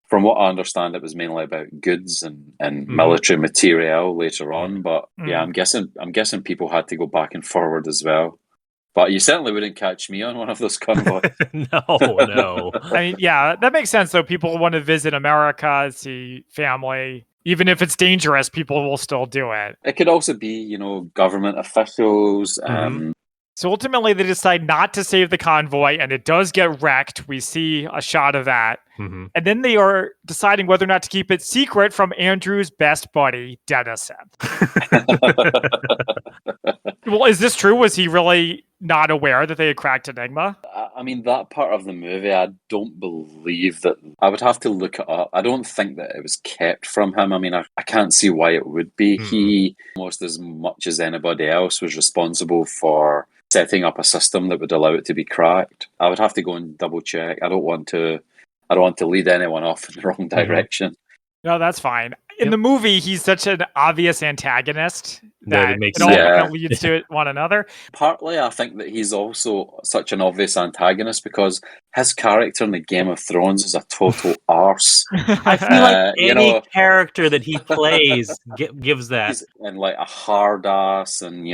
from what I understand, it was mainly about goods and military material later on. But yeah, I'm guessing people had to go back and forward as well. But you certainly wouldn't catch me on one of those convoys. No. I mean, yeah, that makes sense, though. People want to visit America, see family. Even if it's dangerous, people will still do it. It could also be, government officials. So ultimately, they decide not to save the convoy, and it does get wrecked. We see a shot of that. And then they are deciding whether or not to keep it secret from Andrew's best buddy, Denniston. Well, is this true? Was he really not aware that they had cracked Enigma? I mean, that part of the movie, I don't believe that. I would have to look it up. I don't think that it was kept from him. I mean, I can't see why it would be. He, almost as much as anybody else, was responsible for setting up a system that would allow it to be cracked. I would have to go and double check. I don't want to lead anyone off in the wrong direction. No, that's fine. In the movie, he's such an obvious antagonist that it makes it all sense. leads to one another. Partly, I think that he's also such an obvious antagonist because his character in the Game of Thrones is a total arse. I feel like any character that he plays gives that. He's in like a hard ass and,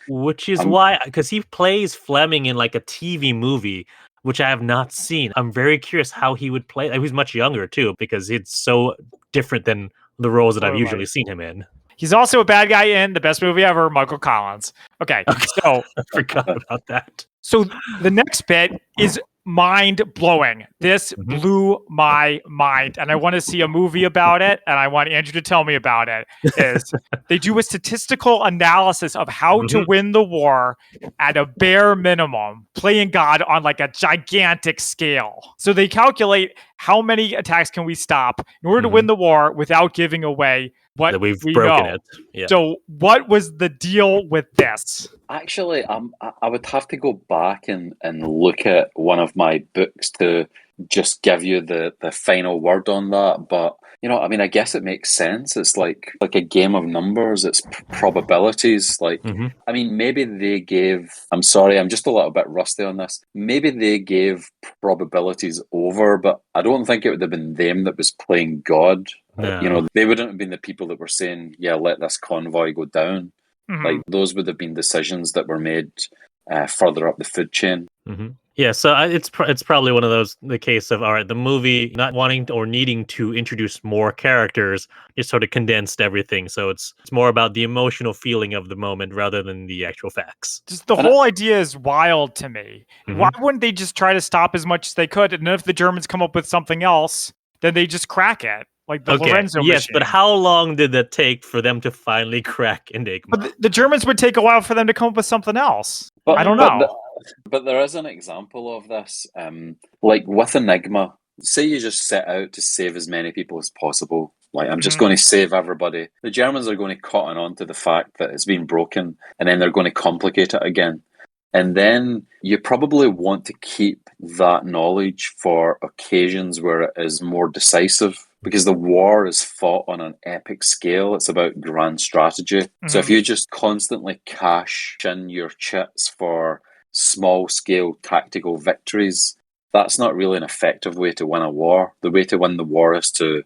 Which is why, because he plays Fleming in like a TV movie, which I have not seen. I'm very curious how he would play. He's much younger too, because it's so different than the roles that I've usually seen him in. He's also a bad guy in the best movie ever, Michael Collins. Okay, so I forgot about that. So the next bit is mind-blowing. This blew my mind, and I want to see a movie about it, and I want Andrew to tell me about it. They do a statistical analysis of how to win the war at a bare minimum, playing God on like a gigantic scale. So they calculate how many attacks can we stop in order to win the war without giving away what we've we broken know. it. Yeah. So what was the deal with this? Actually, I would have to go back and look at one of my books to just give you the final word on that. But, I mean, I guess it makes sense. It's like a game of numbers. It's probabilities. I mean, maybe they gave... I'm sorry, I'm just a little bit rusty on this. Maybe they gave probabilities over, but I don't think it would have been them that was playing God. No. They wouldn't have been the people that were saying, yeah, let this convoy go down. Like, those would have been decisions that were made further up the food chain. Yeah, so it's probably one of the case of, all right, the movie not wanting or needing to introduce more characters just sort of condensed everything. So it's more about the emotional feeling of the moment rather than the actual facts. Just the whole idea is wild to me. Why wouldn't they just try to stop as much as they could? And then if the Germans come up with something else, then they just crack it. Like the Lorenzo machine. Yes, but how long did that take for them to finally crack Enigma? But the Germans would take a while for them to come up with something else. I don't know. But there is an example of this. Like with Enigma, say you just set out to save as many people as possible. Like, I'm just going to save everybody. The Germans are going to cotton on to the fact that it's been broken, and then they're going to complicate it again. And then you probably want to keep that knowledge for occasions where it is more decisive, because the war is fought on an epic scale. It's about grand strategy. So if you just constantly cash in your chits for small-scale tactical victories, that's not really an effective way to win a war. The way to win the war is to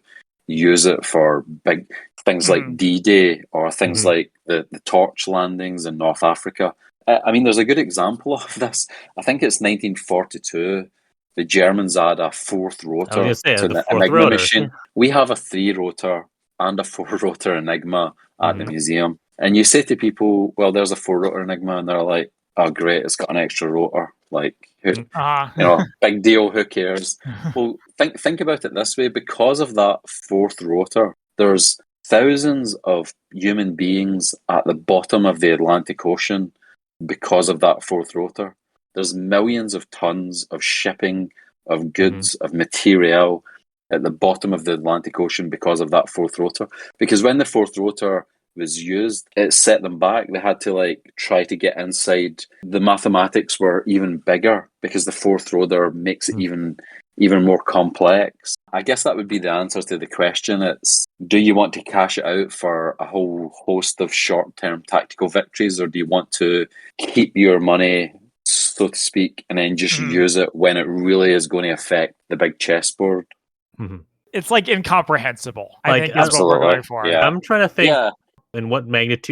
use it for big things like D-Day or things like the torch landings in North Africa. I mean, there's a good example of this. I think it's 1942. The Germans add a fourth rotor to the Enigma machine. We have a 3-rotor and a 4-rotor Enigma at the museum. And you say to people, well, there's a 4-rotor Enigma, and they're like, oh, great, it's got an extra rotor. Like, big deal, who cares? Well, think about it this way. Because of that 4th rotor, there's thousands of human beings at the bottom of the Atlantic Ocean because of that 4th rotor. There's millions of tons of shipping, of goods, of material at the bottom of the Atlantic Ocean because of that fourth rotor. Because when the fourth rotor was used, it set them back. They had to like try to get inside. The mathematics were even bigger because the fourth rotor makes it even more complex. I guess that would be the answer to the question. It's, do you want to cash it out for a whole host of short-term tactical victories, or do you want to keep your money, so to speak, and then just use it when it really is going to affect the big chessboard? Mm-hmm. It's like incomprehensible. Like, I think is what we're going for. Yeah. I'm trying to think in what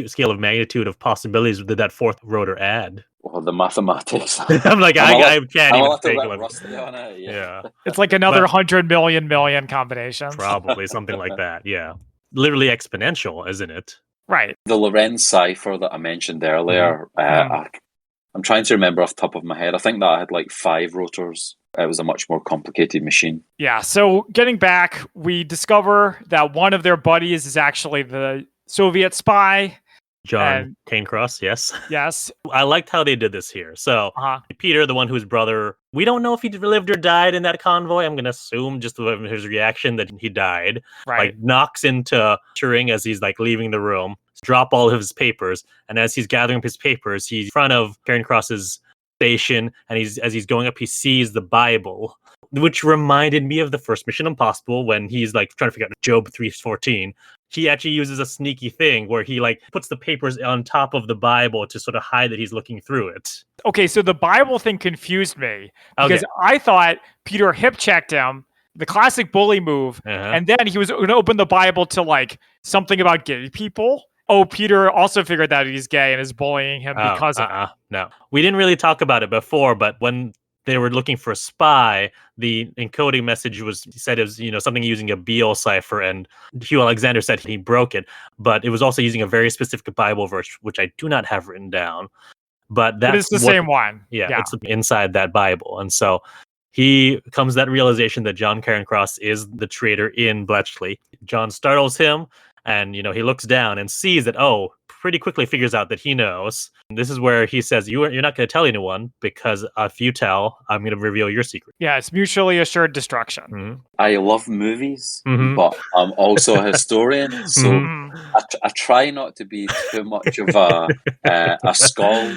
scale of magnitude of possibilities did that fourth rotor add? Well, the mathematics. I'm like, I can't I'm even a little think bit rusty on it. Yeah. It's like another 100 million combinations. Probably something like that. Yeah. Literally exponential, isn't it? Right. The Lorenz cipher that I mentioned earlier, I'm trying to remember off the top of my head. I think that had like 5 rotors. It was a much more complicated machine. Yeah, so getting back, we discover that one of their buddies is actually the Soviet spy. John Cairncross, yes. Yes. I liked how they did this here. So Peter, the one whose brother, we don't know if he lived or died in that convoy. I'm going to assume just from his reaction that he died. Right. Like knocks into Turing as he's like leaving the room, drop all of his papers. And as he's gathering up his papers, he's in front of Cairncross's station. And as he's going up, he sees the Bible, which reminded me of the first Mission Impossible when he's like trying to figure out Job 3:14. He actually uses a sneaky thing where he like puts the papers on top of the Bible to sort of hide that he's looking through it. Okay, so the Bible thing confused me because I thought Peter hip checked him, the classic bully move, and then he was going to open the Bible to like something about gay people. Oh, Peter also figured that he's gay and is bullying him because of it. No, we didn't really talk about it before, but when they were looking for a spy, the encoding message said it was, something using a Beal cipher, and Hugh Alexander said he broke it, but it was also using a very specific Bible verse, which I do not have written down. But it's the same one. Yeah, it's inside that Bible. And so he comes to that realization that John Cairncross is the traitor in Bletchley. John startles him, and, he looks down and sees that, pretty quickly figures out that he knows. And this is where he says, you're not going to tell anyone, because if you tell, I'm going to reveal your secret. Yeah, it's mutually assured destruction. Mm-hmm. I love movies, but I'm also a historian, so I try not to be too much of a scald.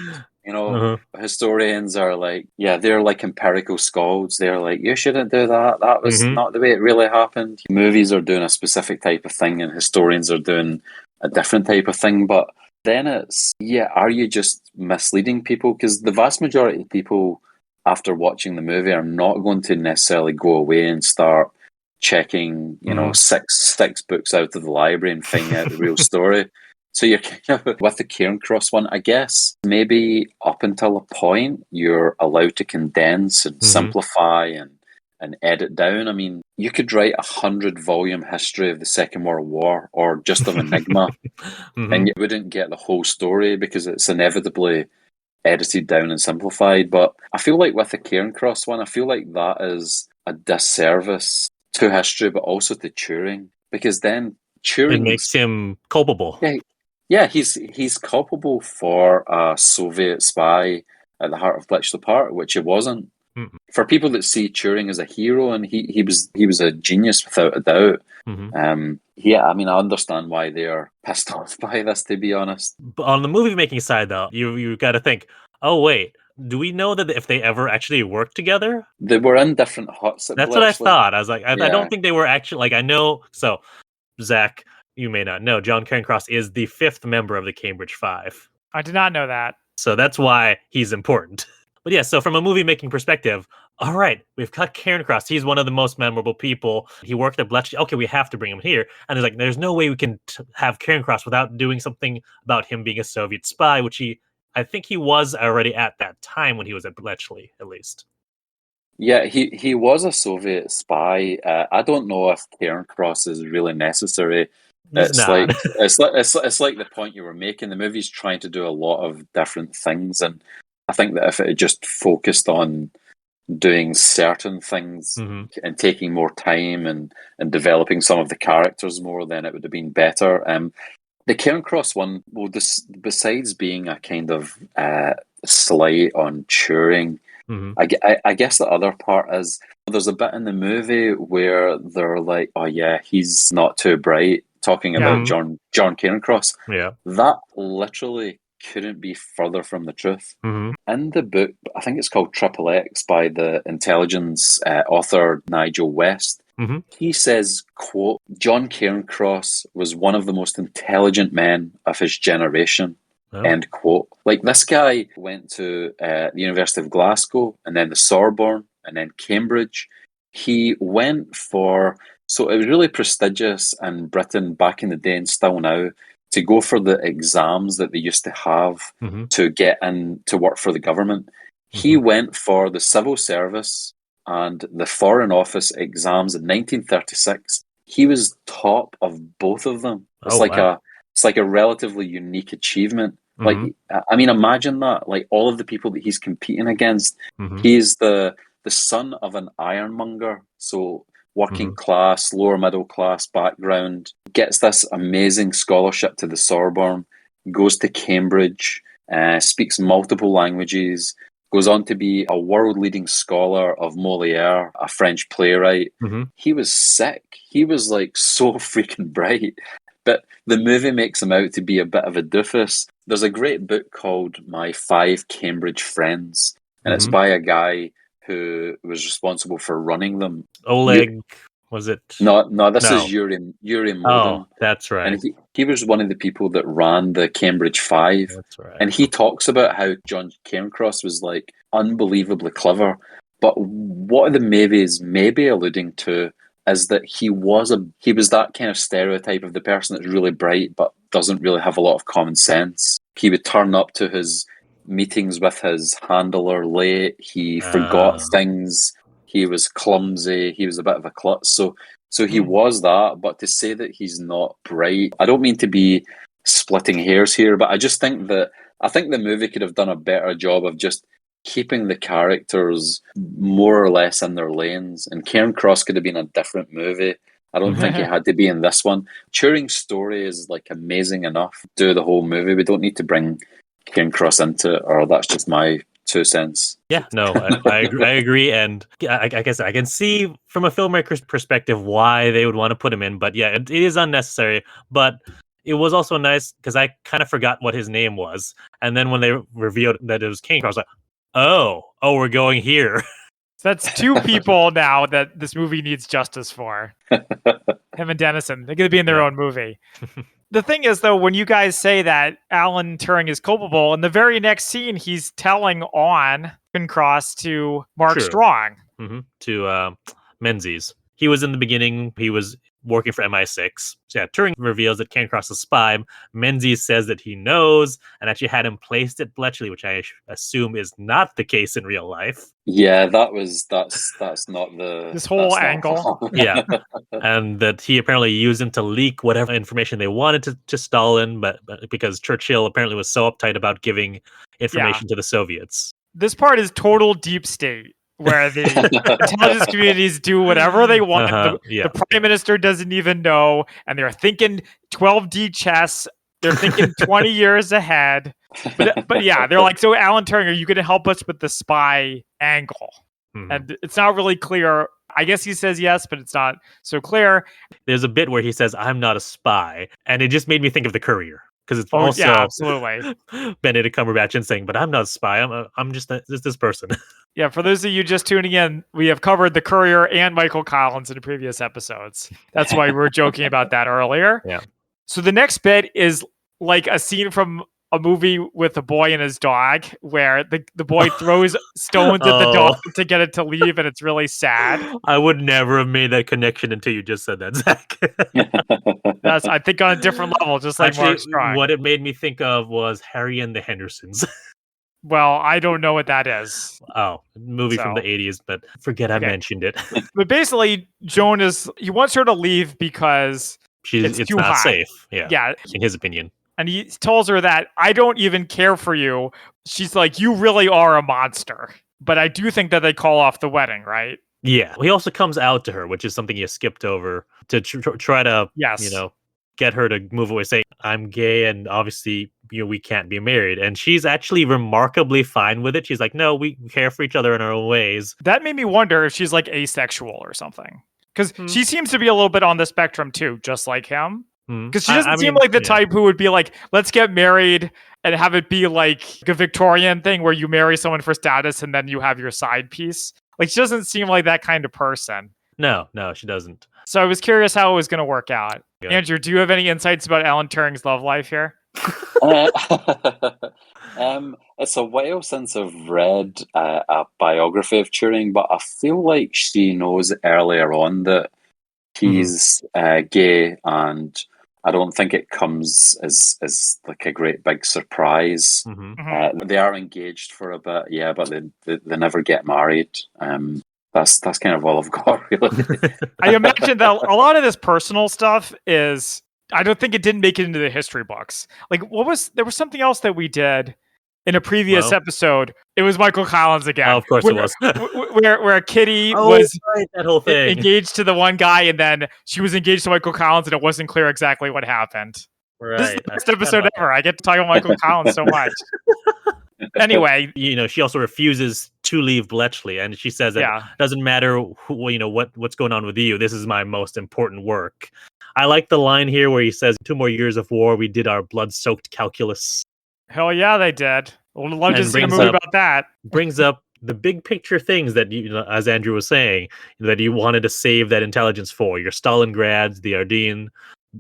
Historians are like, they're like empirical skalds. They're like, you shouldn't do that. That was not the way it really happened. Movies are doing a specific type of thing, and historians are doing a different type of thing. But then it's, are you just misleading people? Because the vast majority of people, after watching the movie, are not going to necessarily go away and start checking, six books out of the library and finding out the real story. So you're kind of, with the Cairncross one, I guess, maybe up until a point, you're allowed to condense and simplify and edit down. I mean, you could write 100-volume history of the Second World War or just of Enigma, and you wouldn't get the whole story because it's inevitably edited down and simplified. But I feel like with the Cairncross one, I feel like that is a disservice to history, but also to Turing, because then Turing... It makes him culpable. Yeah, he's culpable for a Soviet spy at the heart of Bletchley Park, which it wasn't. For people that see Turing as a hero, and he was a genius without a doubt. I mean, I understand why they are pissed off by this, to be honest. But on the movie making side, though, you got to think, oh wait, do we know that if they ever actually worked together? They were in different huts. That's what I thought. I was like, I don't think they were actually, like, I know. So, Zach, you may not know, John Cairncross is the 5th member of the Cambridge Five. I did not know that. So that's why he's important. But yeah, so from a movie-making perspective, all right, we've got Cairncross. He's one of the most memorable people. He worked at Bletchley. Okay, we have to bring him here. And there's no way we can have Cairncross without doing something about him being a Soviet spy, which I think he was already at that time when he was at Bletchley, at least. Yeah, he was a Soviet spy. I don't know if Cairncross is really necessary. It's like the point you were making. The movie's trying to do a lot of different things, and I think that if it had just focused on doing certain things and taking more time and developing some of the characters more, then it would have been better. The Cairncross one, well, besides being a kind of slight on Turing, Mhm. I guess the other part is there's a bit in the movie where they're like, oh yeah, he's not too bright, talking about Yeah. John Cairncross. Yeah. That literally couldn't be further from the truth. Mhm. In the book, I think it's called Triple X by the intelligence author Nigel West. Mhm. He says, quote, John Cairncross was one of the most intelligent men of his generation. Oh. End quote. Like, this guy went to the University of Glasgow and then the Sorbonne and then Cambridge. He went for, so it was really prestigious in Britain back in the day and still now, to go for the exams that they used to have Mhm. to get in to work for the government. He went for the civil service and the Foreign Office exams in 1936. He was top of both of them. It's like a relatively unique achievement. Like, I mean, imagine that. Like, all of the people that he's competing against, he's the son of an ironmonger, so working class, lower middle class background, gets this amazing scholarship to the Sorbonne, goes to Cambridge, speaks multiple languages, goes on to be a world-leading scholar of Molière, a French playwright. He was sick. He was like so freaking bright. But the movie makes him out to be a bit of a doofus. There's a great book called My 5 Cambridge Friends, and it's by a guy who was responsible for running them. Oleg, was it? No, this is Yuri Modin. Oh, that's right. And he was one of the people that ran the Cambridge Five. That's right. And he talks about how John Cairncross was like unbelievably clever. But what the movie is maybe alluding to is that he was that kind of stereotype of the person that's really bright but doesn't really have a lot of common sense. He would turn up to his meetings with his handler late. He forgot things. He was clumsy. He was a bit of a klutz. So he was that. But to say that he's not bright, I don't mean to be splitting hairs here, but I just think that the movie could have done a better job of just keeping the characters more or less in their lanes. And Cairncross could have been a different movie. I don't think he had to be in this one. Turing's story is like amazing enough to do the whole movie. We don't need to bring Cairncross into it, or that's just my 2 cents. Yeah, no, I agree. And I guess I can see from a filmmaker's perspective why they would want to put him in. But yeah, it is unnecessary. But it was also nice because I kind of forgot what his name was. And then when they revealed that it was Cairncross, I was like, oh, we're going here. So that's 2 people now that this movie needs justice for. Him and Denniston. They're going to be in their own movie. The thing is, though, when you guys say that Alan Turing is culpable, in the very next scene, he's telling on Cairncross to Mark Strong. To Menzies. He was in the beginning. He was working for MI6. So yeah, Turing reveals that Cairncross is a spy. Menzies says that he knows and actually had him placed at Bletchley, which I assume is not the case in real life. Yeah, that's not the this whole angle. Yeah, and that he apparently used him to leak whatever information they wanted to Stalin, but because Churchill apparently was so uptight about giving information to the Soviets. This part is total deep state, where the intelligence communities do whatever they want. The prime minister doesn't even know, and they're thinking 12D chess. They're thinking 20 years ahead. But yeah, they're like, so Alan Turing, are you going to help us with the spy angle? And it's not really clear. I guess he says yes, but it's not so clear. There's a bit where he says, I'm not a spy. And it just made me think of The Courier. Because it's also absolutely Benedict Cumberbatch and saying, but I'm not a spy. I'm just this person. Yeah, for those of you just tuning in, we have covered The Courier and Michael Collins in previous episodes. That's why we were joking about that earlier. Yeah. So the next bit is like a scene from a movie with a boy and his dog, where the boy throws stones at the dog to get it to leave, and it's really sad. I would never have made that connection until you just said that, Zach. That's, I think, on a different level, just like Mark Strong. What it made me think of was Harry and the Hendersons. Well, I don't know what that is. Oh, movie from the 80s, but forget I mentioned it. But basically, Joan he wants her to leave because it's too not hot. Safe. Yeah, in his opinion. And he tells her that, I don't even care for you. She's like, you really are a monster. But I do think that they call off the wedding, right? Yeah. He also comes out to her, which is something you skipped over to try to, get her to move away, saying, I'm gay and obviously we can't be married. And she's actually remarkably fine with it. She's like, no, we care for each other in our own ways. That made me wonder if she's like asexual or something. Because she seems to be a little bit on the spectrum too, just like him. Because she doesn't seem like the type who would be like, let's get married and have it be like a Victorian thing where you marry someone for status and then you have your side piece. Like, she doesn't seem like that kind of person. No, she doesn't. So I was curious how it was going to work out. Yeah. Andrew, do you have any insights about Alan Turing's love life here? It's a while since I've read a biography of Turing, but I feel like she knows earlier on that he's gay, and I don't think it comes as like a great big surprise. They are engaged for a bit, yeah, but they never get married. That's kind of all I've got, really. I imagine that a lot of this personal stuff is, I don't think it didn't make it into the history books. Like, there was something else that we did in a previous episode. It was Michael Collins again. Oh, of course it was. where Kitty was that whole thing. engaged to the one guy, and then she was engaged to Michael Collins, and it wasn't clear exactly what happened. Right. This is the best episode ever. I get to talk about Michael Collins so much. Anyway, she also refuses to leave Bletchley, and she says that it doesn't matter what's going on with you. This is my most important work. I like the line here where he says, 2 more years of war, we did our blood-soaked calculus. Hell yeah, they did. Would love to see a movie about that. Brings up the big picture things that, as Andrew was saying, that you wanted to save that intelligence for. Your Stalingrads, the Ardennes,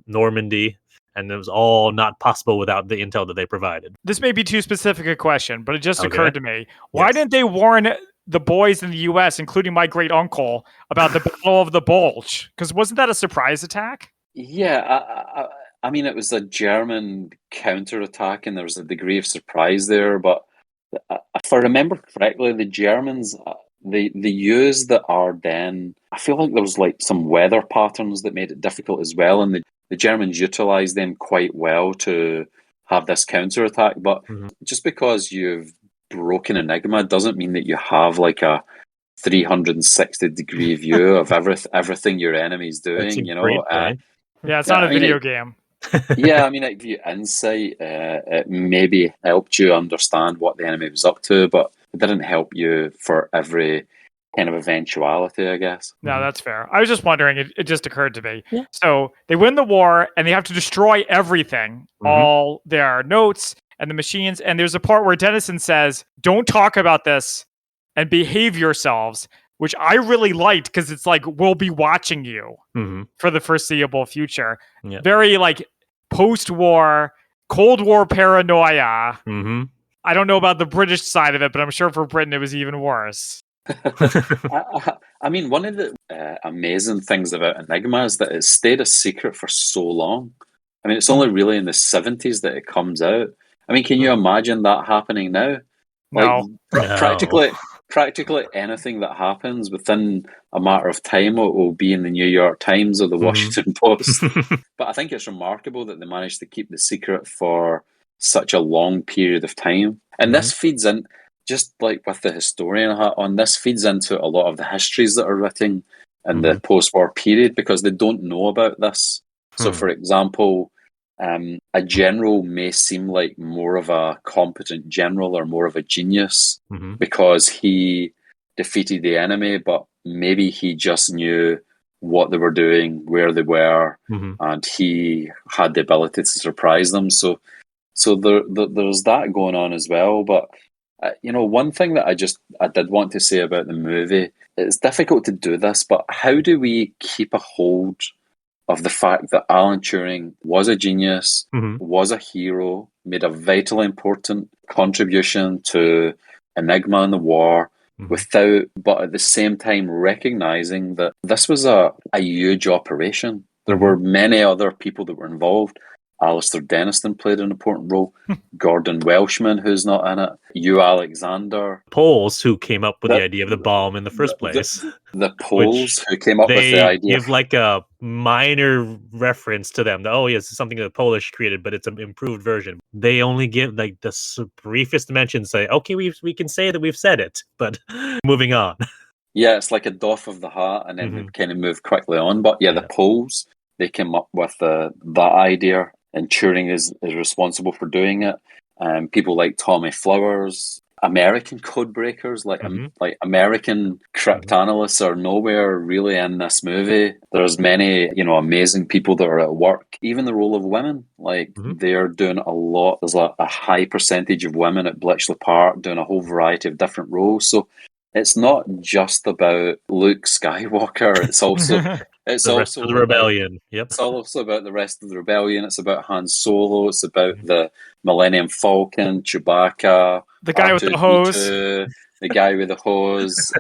Normandy. And it was all not possible without the intel that they provided. This may be too specific a question, but it just occurred to me. Why didn't they warn the boys in the U.S., including my great uncle, about the Battle of the Bulge? Because wasn't that a surprise attack? Yeah, I mean, it was a German counterattack, and there was a degree of surprise there. But if I remember correctly, the Germans they used the Ardennes. I feel like there was like some weather patterns that made it difficult as well, and the Germans utilised them quite well to have this counterattack. But just because you've broken Enigma doesn't mean that you have like a 360-degree view of everything your enemy's doing. Yeah, it's not a video game. Yeah, I mean, it gave you insight. It maybe helped you understand what the enemy was up to, but it didn't help you for every kind of eventuality, I guess. No, that's fair. I was just wondering, it just occurred to me. Yeah. So they win the war and they have to destroy everything, all their notes and the machines. And there's a part where Denniston says, don't talk about this and behave yourselves, which I really liked because it's like, we'll be watching you for the foreseeable future. Yeah. Very like post-war, Cold War paranoia. I don't know about the British side of it, but I'm sure for Britain it was even worse. I mean, one of the amazing things about Enigma is that it stayed a secret for so long. I mean, it's only really in the 70s that it comes out. I mean, can you imagine that happening now? No. Practically anything that happens within a matter of time will be in the New York Times or the Washington Post. But I think it's remarkable that they managed to keep the secret for such a long period of time. And this feeds in, just like with the historian hat on, this feeds into a lot of the histories that are written in the post-war period because they don't know about this. So, for example, a general may seem like more of a competent general or more of a genius because he defeated the enemy, but maybe he just knew what they were doing, where they were, and he had the ability to surprise them. So there's that going on as well. But one thing that I did want to say about the movie, it's difficult to do this, but how do we keep a hold of the fact that Alan Turing was a genius, was a hero, made a vitally important contribution to Enigma and the war, but at the same time recognizing that this was a huge operation. There were many other people that were involved. Alistair Denniston played an important role. Gordon Welshman, who's not in it. Hugh Alexander. Poles who came up with the idea of the bomb in the first place. The Poles who came up with the idea. They give like a minor reference to them. This is something the Polish created, but it's an improved version. They only give like the briefest mention, say, okay, we can say that we've said it, but moving on. Yeah, it's like a doff of the hat, and then they kind of move quickly on. But the Poles, they came up with that idea. and Turing is responsible for doing it. People like Tommy Flowers, American code breakers, like American cryptanalysts are nowhere really in this movie. There's many, amazing people that are at work. Even the role of women, like they're doing a lot. There's a high percentage of women at Bletchley Park doing a whole variety of different roles. So it's not just about Luke Skywalker. It's also the rest of the rebellion. It's also about the rest of the rebellion. It's about Han Solo. It's about the Millennium Falcon, Chewbacca, the guy with the hose, the guy with the hose.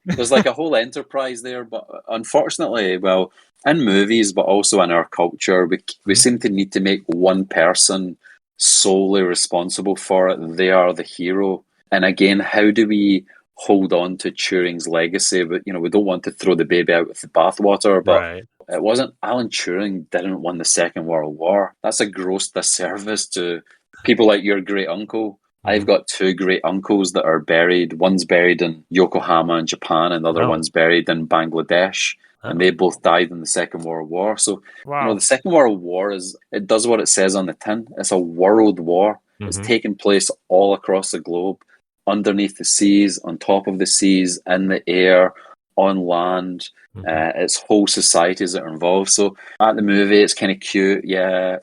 There's like a whole enterprise there, but unfortunately, well, in movies, but also in our culture, we seem to need to make one person solely responsible for it. They are the hero. And again, how do we hold on to Turing's legacy? But we don't want to throw the baby out with the bathwater. But it wasn't Alan Turing didn't win the Second World War. That's a gross disservice to people like your great uncle. I've got two great uncles that are buried. One's buried in Yokohama in Japan, and the other one's buried in Bangladesh. And they both died in the Second World War. So, the Second World War it does what it says on the tin. It's a world war. It's taking place all across the globe, underneath the seas, on top of the seas, in the air, on land. It's whole societies that are involved. So at the movie, it's kind of cute. Yeah.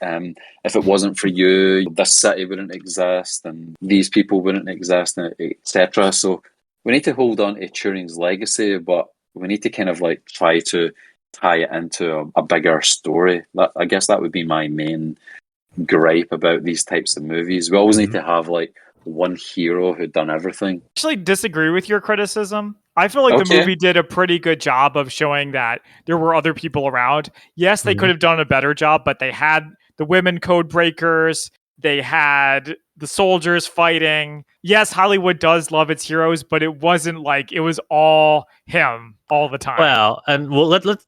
If it wasn't for you, this city wouldn't exist, and these people wouldn't exist, etc. So we need to hold on to Turing's legacy, but we need to kind of like try to tie it into a bigger story. I guess that would be my main gripe about these types of movies. We always need to have like one hero who'd done everything. I actually disagree with your criticism. I feel like the movie did a pretty good job of showing that there were other people around. Yes, they could have done a better job, but they had the women code breakers. They had the soldiers fighting. Yes, Hollywood does love its heroes, but it wasn't like it was all him all the time. Well,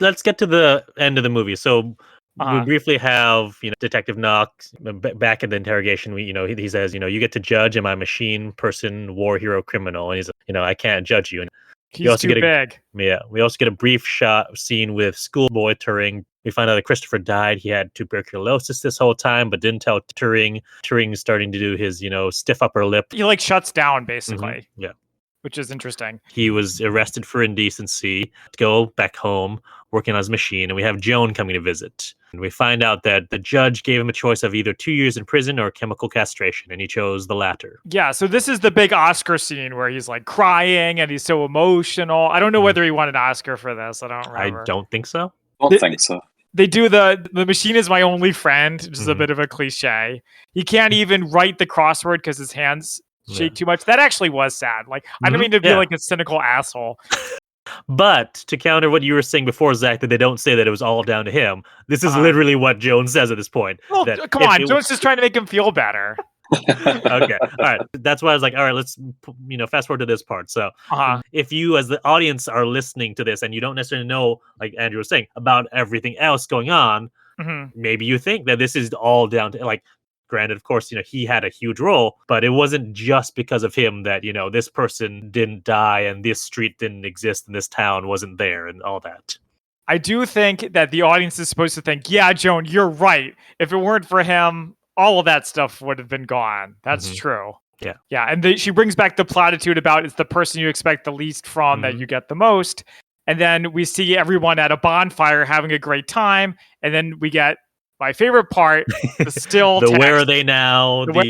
let's get to the end of the movie. So we briefly have Detective Knox back in the interrogation. He says, you get to judge, am I a machine, person, war hero, criminal? And he's I can't judge you. And he's too big. Yeah, we also get a brief scene with schoolboy Turing. We find out that Christopher died. He had tuberculosis this whole time, but didn't tell Turing. Turing's starting to do his stiff upper lip. He like shuts down basically. Yeah. Which is interesting. He was arrested for indecency to go back home working on his machine, and we have Joan coming to visit. And we find out that the judge gave him a choice of either 2 years in prison or chemical castration, and he chose the latter. Yeah, so this is the big Oscar scene where he's like crying and he's so emotional. I don't know whether he won an Oscar for this. I don't remember. I don't think so. Think so. They do the machine is my only friend, which is a bit of a cliche. He can't even write the crossword because his hands shake too much. That actually was sad. Like, I don't mean to be like a cynical asshole. But to counter what you were saying before, Zach, that they don't say that it was all down to him. This is literally what Jones says at this point. Well, come on, Jones is trying to make him feel better. Okay, all right. That's why I was like, all right, let's fast forward to this part. So, if you as the audience are listening to this and you don't necessarily know, like Andrew was saying, about everything else going on, maybe you think that this is all down to like. Granted, of course, he had a huge role, but it wasn't just because of him that, this person didn't die and this street didn't exist and this town wasn't there and all that. I do think that the audience is supposed to think, yeah, Joan, you're right. If it weren't for him, all of that stuff would have been gone. That's true. Yeah. Yeah. And she brings back the platitude about it's the person you expect the least from that you get the most. And then we see everyone at a bonfire having a great time. And then we get my favorite part, the still the text. Where are they now? What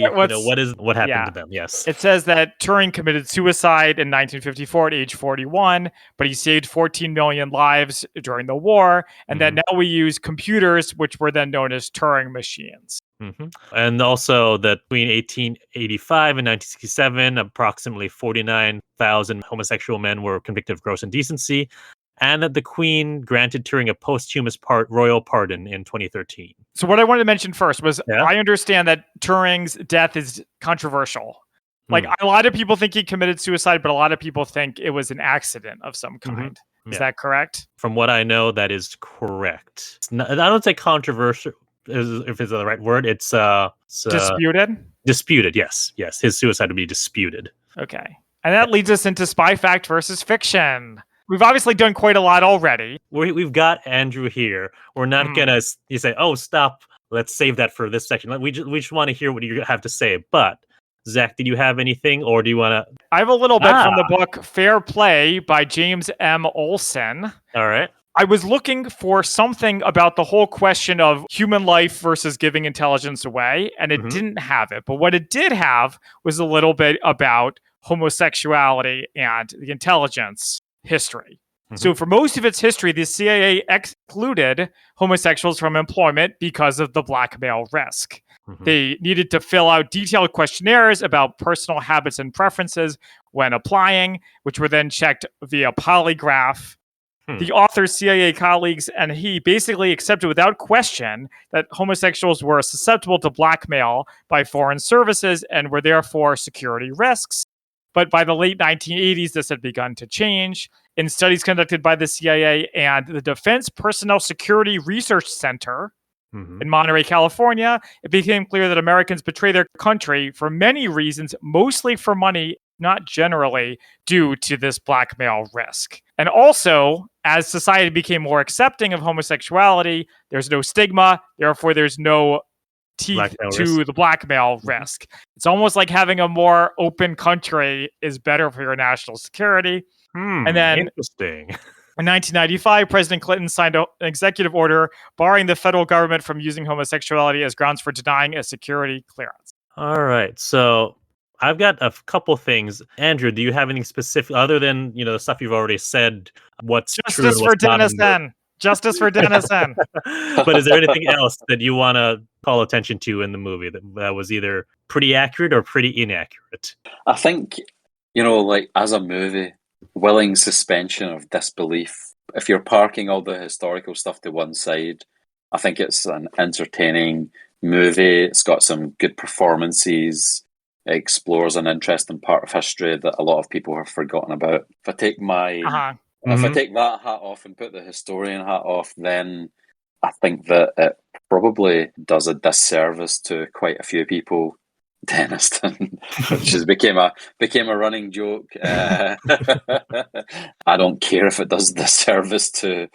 happened to them? Yes. It says that Turing committed suicide in 1954 at age 41, but he saved 14 million lives during the war. And then now we use computers, which were then known as Turing machines. And also that between 1885 and 1967, approximately 49,000 homosexual men were convicted of gross indecency. And that the Queen granted Turing a posthumous royal pardon in 2013. So what I wanted to mention first was I understand that Turing's death is controversial. Like a lot of people think he committed suicide, but a lot of people think it was an accident of some kind. Is that correct? From what I know, that is correct. I don't say controversial, if it's the right word. It's disputed? Disputed, yes. Yes, his suicide would be disputed. Okay. And that leads us into Spy Fact versus Fiction. We've obviously done quite a lot already. We've got Andrew here. We're not going to say, oh, stop let's save that for this section. We just want to hear what you have to say. But Zach, did you have anything, or do you want to? I have a little bit from the book Fair Play by James M. Olson. All right. I was looking for something about the whole question of human life versus giving intelligence away, and it didn't have it. But what it did have was a little bit about homosexuality and the intelligence history. So for most of its history, the CIA excluded homosexuals from employment because of the blackmail risk. They needed to fill out detailed questionnaires about personal habits and preferences when applying, which were then checked via polygraph. The author's CIA colleagues and he basically accepted without question that homosexuals were susceptible to blackmail by foreign services and were therefore security risks. But by the late 1980s, this had begun to change. In studies conducted by the CIA and the Defense Personnel Security Research Center in Monterey, California, it became clear that Americans betray their country for many reasons, mostly for money, not generally due to this blackmail risk. And also, as society became more accepting of homosexuality, there's no stigma, therefore there's no teeth to the blackmail risk. It's almost like having a more open country is better for your national security. And then interesting. In 1995, President Clinton signed an executive order barring the federal government from using homosexuality as grounds for denying a security clearance. All right. So I've got a couple things. Andrew, do you have anything specific other than, the stuff you've already said? What's true and what's not? Justice for Denniston. But is there anything else that you want to call attention to in the movie that was either pretty accurate or pretty inaccurate? I think, like as a movie, willing suspension of disbelief. If you're parking all the historical stuff to one side, I think it's an entertaining movie. It's got some good performances. It explores an interesting part of history that a lot of people have forgotten about. If I take if I take that hat off and put the historian hat off, then I think that it probably does a disservice to quite a few people. Denniston, which has became a running joke. I don't care if it does disservice to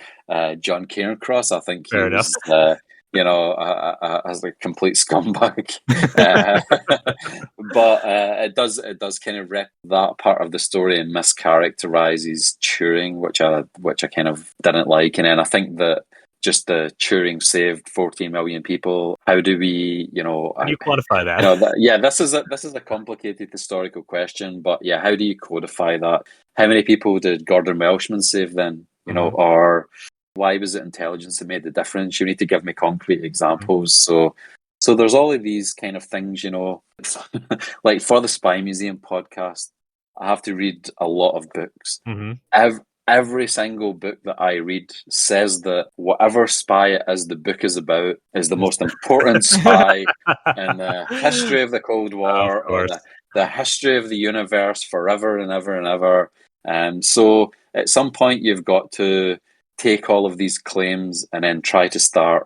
John Cairncross. I think he was, as a complete scumbag. But it does kind of rip that part of the story and mischaracterizes Turing, which I kind of didn't like. And then I think that just the Turing saved 14 million people. How do we, How do you quantify that? This is a complicated historical question, but yeah, how do you codify that? How many people did Gordon Welshman save then? Or why was it intelligence that made the difference? You need to give me concrete examples. So there's all of these kind of things, like for the Spy Museum podcast, I have to read a lot of books. Every single book that I read says that whatever spy it is the book is about is the most important spy in the history of the Cold War or the history of the universe forever and ever and ever. So at some point you've got to take all of these claims and then try to start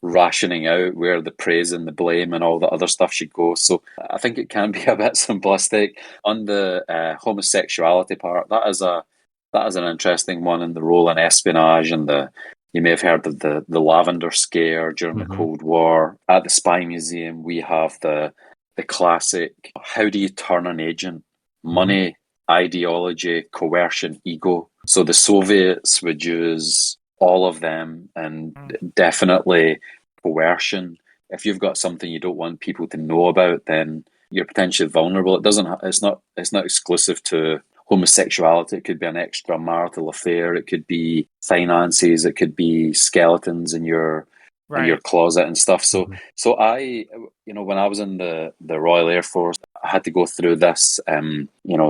rationing out where the praise and the blame and all the other stuff should go. So I think it can be a bit simplistic. On the homosexuality part, that is an interesting one, in the role in espionage, and you may have heard of the Lavender Scare during the Cold War. At the Spy Museum, we have the classic, how do you turn an agent? Money, ideology, coercion, ego. So the Soviets would use all of them, and definitely coercion. If you've got something you don't want people to know about, then you're potentially vulnerable. It's not exclusive to homosexuality. It could be an extramarital affair. It could be finances. It could be skeletons in your closet and stuff. So I, when I was in the Royal Air Force, I had to go through this,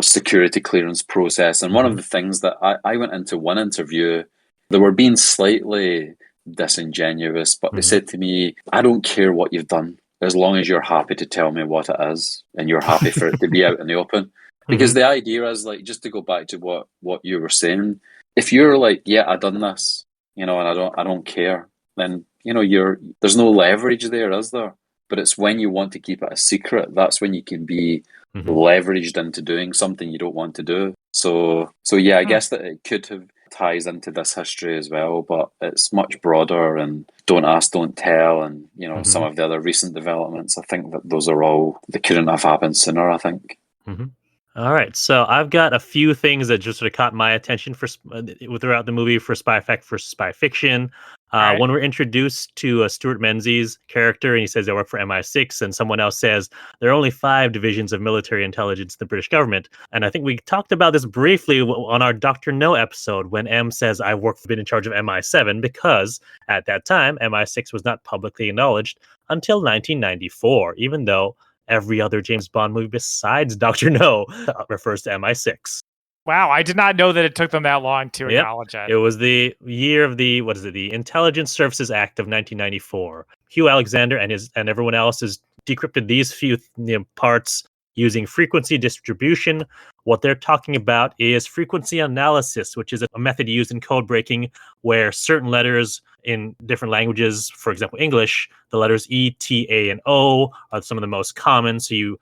security clearance process. And one of the things that I went into one interview, they were being slightly disingenuous, but they said to me, I don't care what you've done, as long as you're happy to tell me what it is and you're happy for it to be out in the open. Because the idea is, like, just to go back to what you were saying, if you're like, yeah, I done this, and I don't care, then there's no leverage there, is there? But it's when you want to keep it a secret, that's when you can be leveraged into doing something you don't want to do. So yeah, I guess that it could have ties into this history as well, but it's much broader, and don't ask, don't tell, and some of the other recent developments. I think that those are all, they couldn't have happened sooner, I think. All right, so I've got a few things that just sort of caught my attention throughout the movie for Spy Fact for Spy Fiction. Right. When we're introduced to Stuart Menzies' character, and he says they work for MI6, and someone else says there are only 5 divisions of military intelligence in the British government. And I think we talked about this briefly on our Dr. No episode when M says, I've been in charge of MI7, because at that time, MI6 was not publicly acknowledged until 1994, even though every other James Bond movie besides Dr. No refers to MI6. Wow, I did not know that it took them that long to acknowledge it. It was the year of the Intelligence Services Act of 1994. Hugh Alexander and everyone else has decrypted these few parts using frequency distribution. What they're talking about is frequency analysis, which is a method used in code breaking where certain letters in different languages, for example, English, the letters E, T, A, and O are some of the most common. So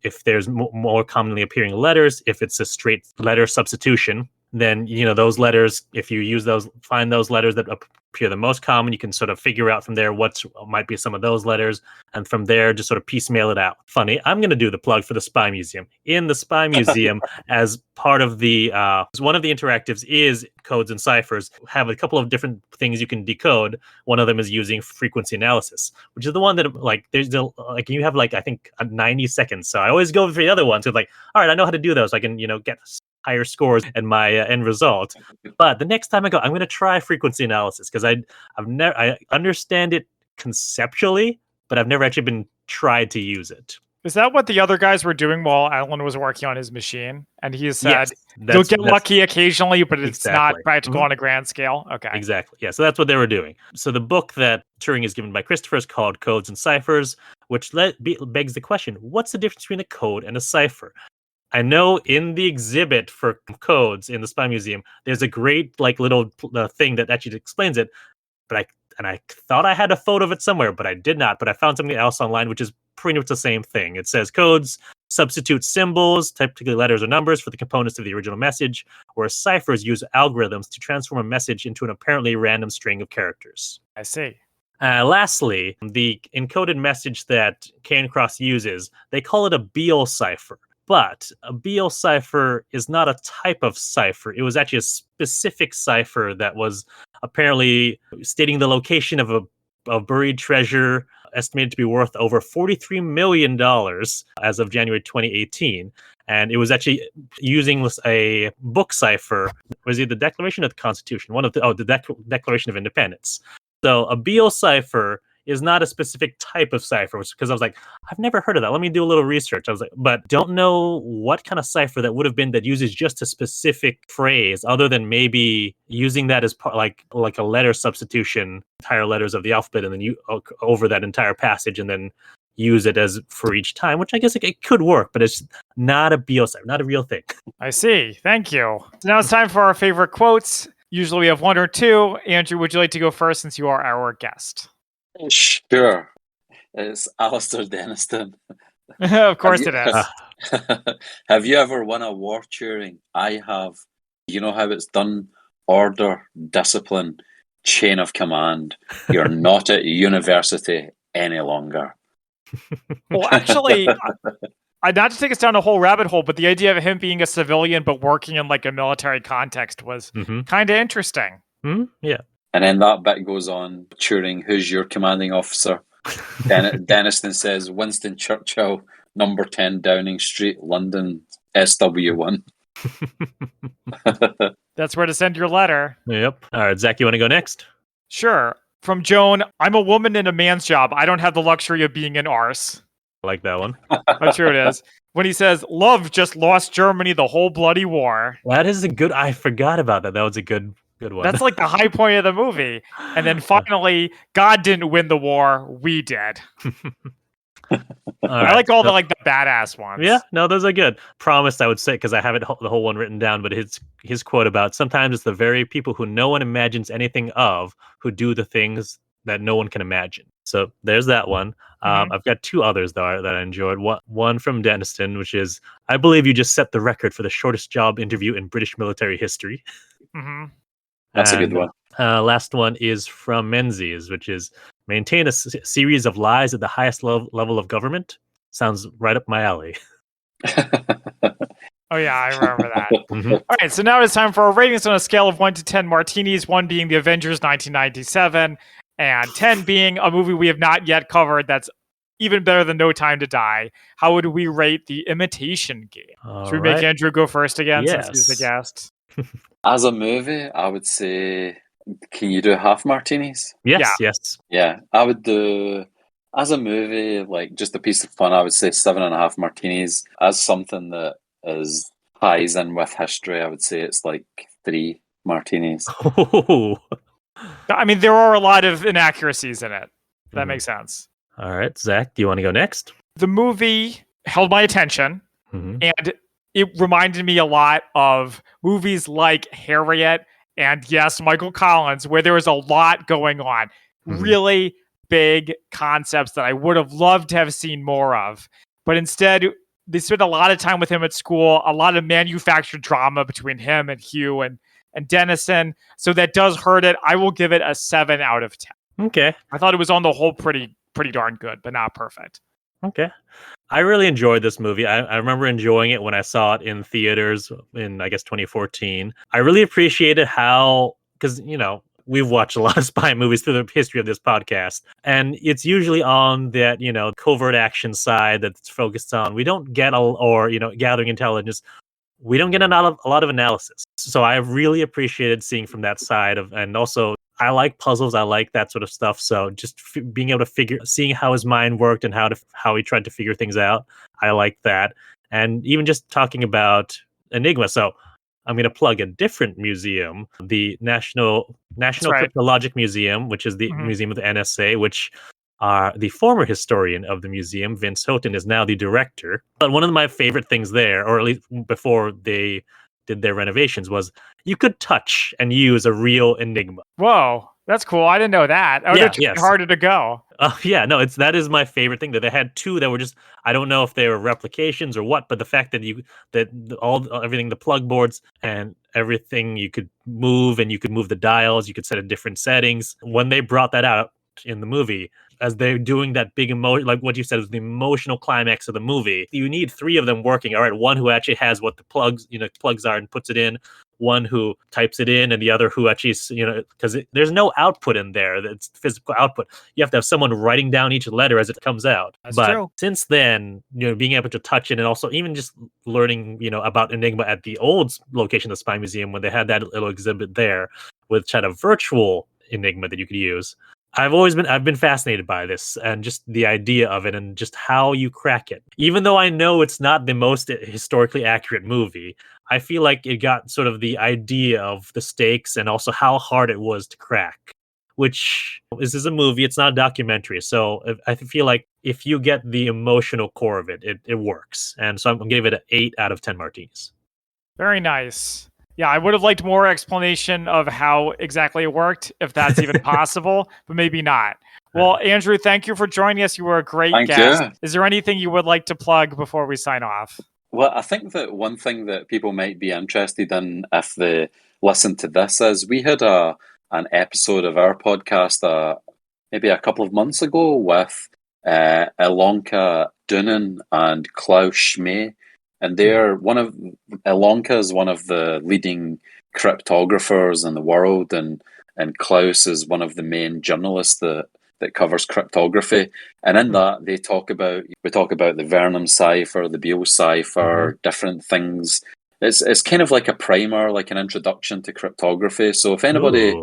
if there's more commonly appearing letters, if it's a straight letter substitution, then those letters, if you find those letters that appear the most common, you can sort of figure out from there what might be some of those letters, and from there just sort of piecemeal it out. Funny, I'm going to do the plug for the Spy Museum. In the Spy Museum, as part of the one of the interactives is codes and ciphers. Have a couple of different things you can decode. One of them is using frequency analysis, which is the one that you have I think 90 seconds. So I always go for the other ones. So all right, I know how to do those. I can get higher scores in my end result. But the next time I go, I'm going to try frequency analysis, because I understand it conceptually, but I've never actually been tried to use it. Is that what the other guys were doing while Alan was working on his machine? And he said, Yes, you'll get lucky occasionally, but it's exactly. not practical on a grand scale. Okay. Exactly. Yeah, so that's what they were doing. So the book that Turing is given by Christopher is called Codes and Ciphers, which begs the question, what's the difference between a code and a cipher? I know in the exhibit for codes in the Spy Museum, there's a great little thing that actually explains it, but I thought I had a photo of it somewhere, but I did not. But I found something else online, which is pretty much the same thing. It says codes substitute symbols, typically letters or numbers, for the components of the original message, whereas ciphers use algorithms to transform a message into an apparently random string of characters. I see. Lastly, the encoded message that Cairncross uses, they call it a Beal cipher. But a Beal cipher is not a type of cipher. It was actually a specific cipher that was apparently stating the location of a buried treasure estimated to be worth over $43 million as of January 2018. And it was actually using a book cipher. Was it the Declaration of the Constitution? The Declaration of Independence. So a Beal cipher is not a specific type of cipher, because I was like, I've never heard of that. Let me do a little research. I was like, but don't know what kind of cipher that would have been that uses just a specific phrase, other than maybe using that as part, like a letter substitution, entire letters of the alphabet, and then you over that entire passage, and then use it as for each time, which I guess it could work, but it's not a Beal cipher, not a real thing. I see. Thank you. So now it's time for our favorite quotes. Usually we have one or two. Andrew, would you like to go first, since you are our guest? Sure. It's Alistair Denniston. Of course it is. Have you ever won a war, Turing? I have. You know how it's done? Order, discipline, chain of command. You're not at university any longer. Well, actually, not to take us down a whole rabbit hole, but the idea of him being a civilian but working in a military context was kind of interesting. Yeah. And then that bit goes on. Turing, who's your commanding officer? Denniston says, Winston Churchill, number 10 Downing Street, London, SW1. That's where to send your letter. Yep. All right, Zach, you want to go next? Sure. From Joan, I'm a woman in a man's job. I don't have the luxury of being an arse. I like that one. I'm sure it is. When he says, love just lost Germany the whole bloody war. That is I forgot about that. That was a good one. That's the high point of the movie. And then finally, God didn't win the war. We did. I like all the badass ones. Yeah, no, those are good. Promised I would say, because I have the whole one written down, but his quote about sometimes it's the very people who no one imagines anything of who do the things that no one can imagine. So there's that one. I've got two others though that I enjoyed. One from Denniston, which is, I believe you just set the record for the shortest job interview in British military history. That's a good one. Last one is from Menzies, which is maintain a series of lies at the highest level of government. Sounds right up my alley. Oh yeah, I remember that. Mhm. All right, so now it's time for our ratings on a scale of 1 to 10 martinis, 1 being The Avengers 1997, and 10 being a movie we have not yet covered that's even better than No Time to Die. How would we rate The Imitation Game? Should we make Andrew go first again since he's the guest? As a movie, I would say, can you do half martinis? Yes. Yeah, I would do, as a movie, like just a piece of fun, I would say 7.5 martinis. As something that ties in with history, I would say it's like 3 martinis. Oh. I mean, there are a lot of inaccuracies in it. That makes sense. All right, Zach, do you want to go next? The movie held my attention, and it reminded me a lot of movies like Harriet and, yes, Michael Collins, where there was a lot going on. Really big concepts that I would have loved to have seen more of. But instead, they spent a lot of time with him at school, a lot of manufactured drama between him and Hugh and Denniston. So that does hurt it. I will give it a 7 out of 10. Okay. I thought it was on the whole pretty darn good, but not perfect. Okay. I really enjoyed this movie. I remember enjoying it when I saw it in theaters in, I guess, 2014. I really appreciated how, because, you know, we've watched a lot of spy movies through the history of this podcast, and it's usually on that, you know, covert action side that's focused on, we don't get, or, you know, gathering intelligence. We don't get a lot of analysis. So I really appreciated seeing from that side of, and also I like puzzles. I like that sort of stuff. So just being able to seeing how his mind worked and how he tried to figure things out. I like that. And even just talking about Enigma. So I'm going to plug a different museum, the National Cryptologic Museum, which is the museum of the NSA, which the former historian of the museum, Vince Houghton, is now the director. But one of my favorite things there, or at least before they did their renovations, was you could touch and use a real Enigma. Whoa, that's cool. I didn't know that. I would have taken harder to go. Yeah, no, that is my favorite thing, that they had 2 that were just, I don't know if they were replications or what, but the fact that everything, the plug boards and everything, you could move, and you could move the dials, you could set it different settings. When they brought that out in the movie, as they're doing that big emotion, like what you said was the emotional climax of the movie, you need 3 of them working. All right, one who actually has what the plugs are and puts it in, one who types it in, and the other who actually, because there's no output in there, that's physical output. You have to have someone writing down each letter as it comes out. That's but true. Since then, being able to touch it, and also even just learning, about Enigma at the old location, the Spy Museum, when they had that little exhibit there with kind of virtual Enigma that you could use. I've been fascinated by this, and just the idea of it, and just how you crack it. Even though I know it's not the most historically accurate movie, I feel like it got sort of the idea of the stakes and also how hard it was to crack. Which, this is a movie, it's not a documentary, so I feel like if you get the emotional core of it, it works. And so I'm going to give it an 8 out of 10 martinis. Very nice. Yeah, I would have liked more explanation of how exactly it worked, if that's even possible, but maybe not. Well, Andrew, thank you for joining us. You were a great guest. You. Is there anything you would like to plug before we sign off? Well, I think that one thing that people might be interested in if they listen to this is we had an episode of our podcast maybe a couple of months ago with Ilonka Doonan and Klaus Schmee. And Ilonka is one of the leading cryptographers in the world, and Klaus is one of the main journalists that covers cryptography. And in that, we talk about the Vernam cipher, the Beale cipher, different things. It's kind of like a primer, like an introduction to cryptography. So if anybody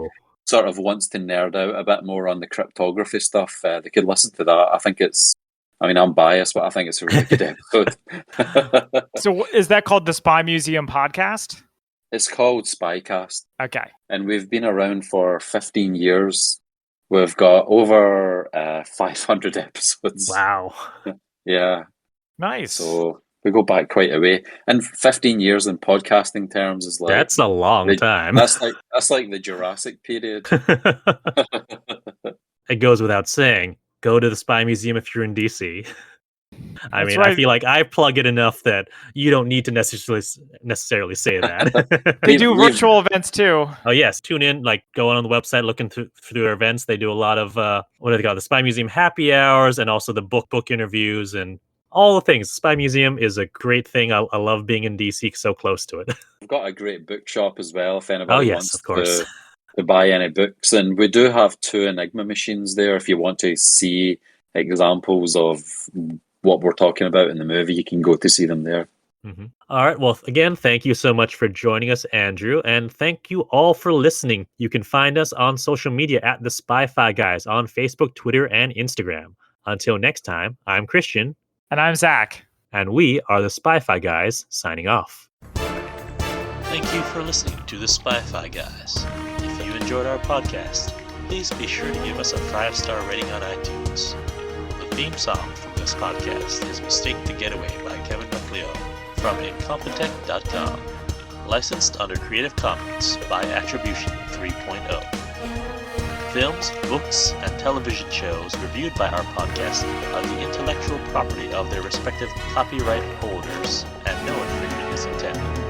sort of wants to nerd out a bit more on the cryptography stuff, they could listen to that. I'm biased, but I think it's a really good episode. So is that called the Spy Museum podcast? It's called SpyCast. Okay. And we've been around for 15 years. We've got over 500 episodes. Wow. Yeah. Nice. So we go back quite a way. And 15 years in podcasting terms is like... That's a long time. That's like the Jurassic period. It goes without saying. Go to the Spy Museum if you're in DC. I That's mean, I right. feel like I plug it enough that you don't need to necessarily say that. They do We've- virtual events too. Oh yes, tune in. Like go on the website, looking through their events. They do a lot of what do they call it? The Spy Museum happy hours, and also the book interviews and all the things. Spy Museum is a great thing. I love being in DC, so close to it. We've got a great bookshop as well if Oh anybody yes, wants of course. to buy any books. And we do have 2 Enigma machines there. If you want to see examples of what we're talking about in the movie, you can go to see them there. All right. Well, again, thank you so much for joining us, Andrew, and thank you all for listening. You can find us on social media at the Spy-Fi Guys on Facebook, Twitter, and Instagram. Until next time, I'm Christian, And I'm Zach. and we are the Spy-Fi Guys signing off. Thank you for listening to the Spy-Fi Guys. If you enjoyed our podcast, please be sure to give us a 5-star rating on iTunes. The theme song from this podcast is Mistake the Getaway by Kevin MacLeod from Incompetech.com. Licensed under Creative Commons by Attribution 3.0. Films, books, and television shows reviewed by our podcast are the intellectual property of their respective copyright holders, and no infringement is intended.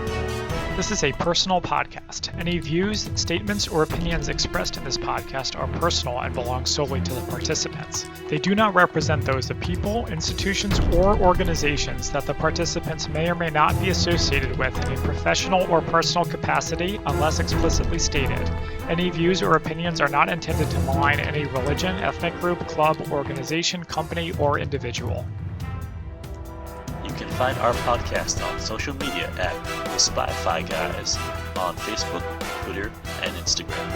This is a personal podcast. Any views, statements, or opinions expressed in this podcast are personal and belong solely to the participants. They do not represent those of people, institutions, or organizations that the participants may or may not be associated with in a professional or personal capacity unless explicitly stated. Any views or opinions are not intended to malign any religion, ethnic group, club, organization, company, or individual. You can find our podcast on social media at The Spy-Fi Guys on Facebook, Twitter, and Instagram.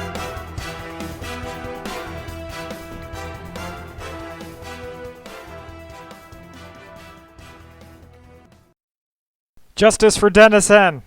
Justice for Denniston!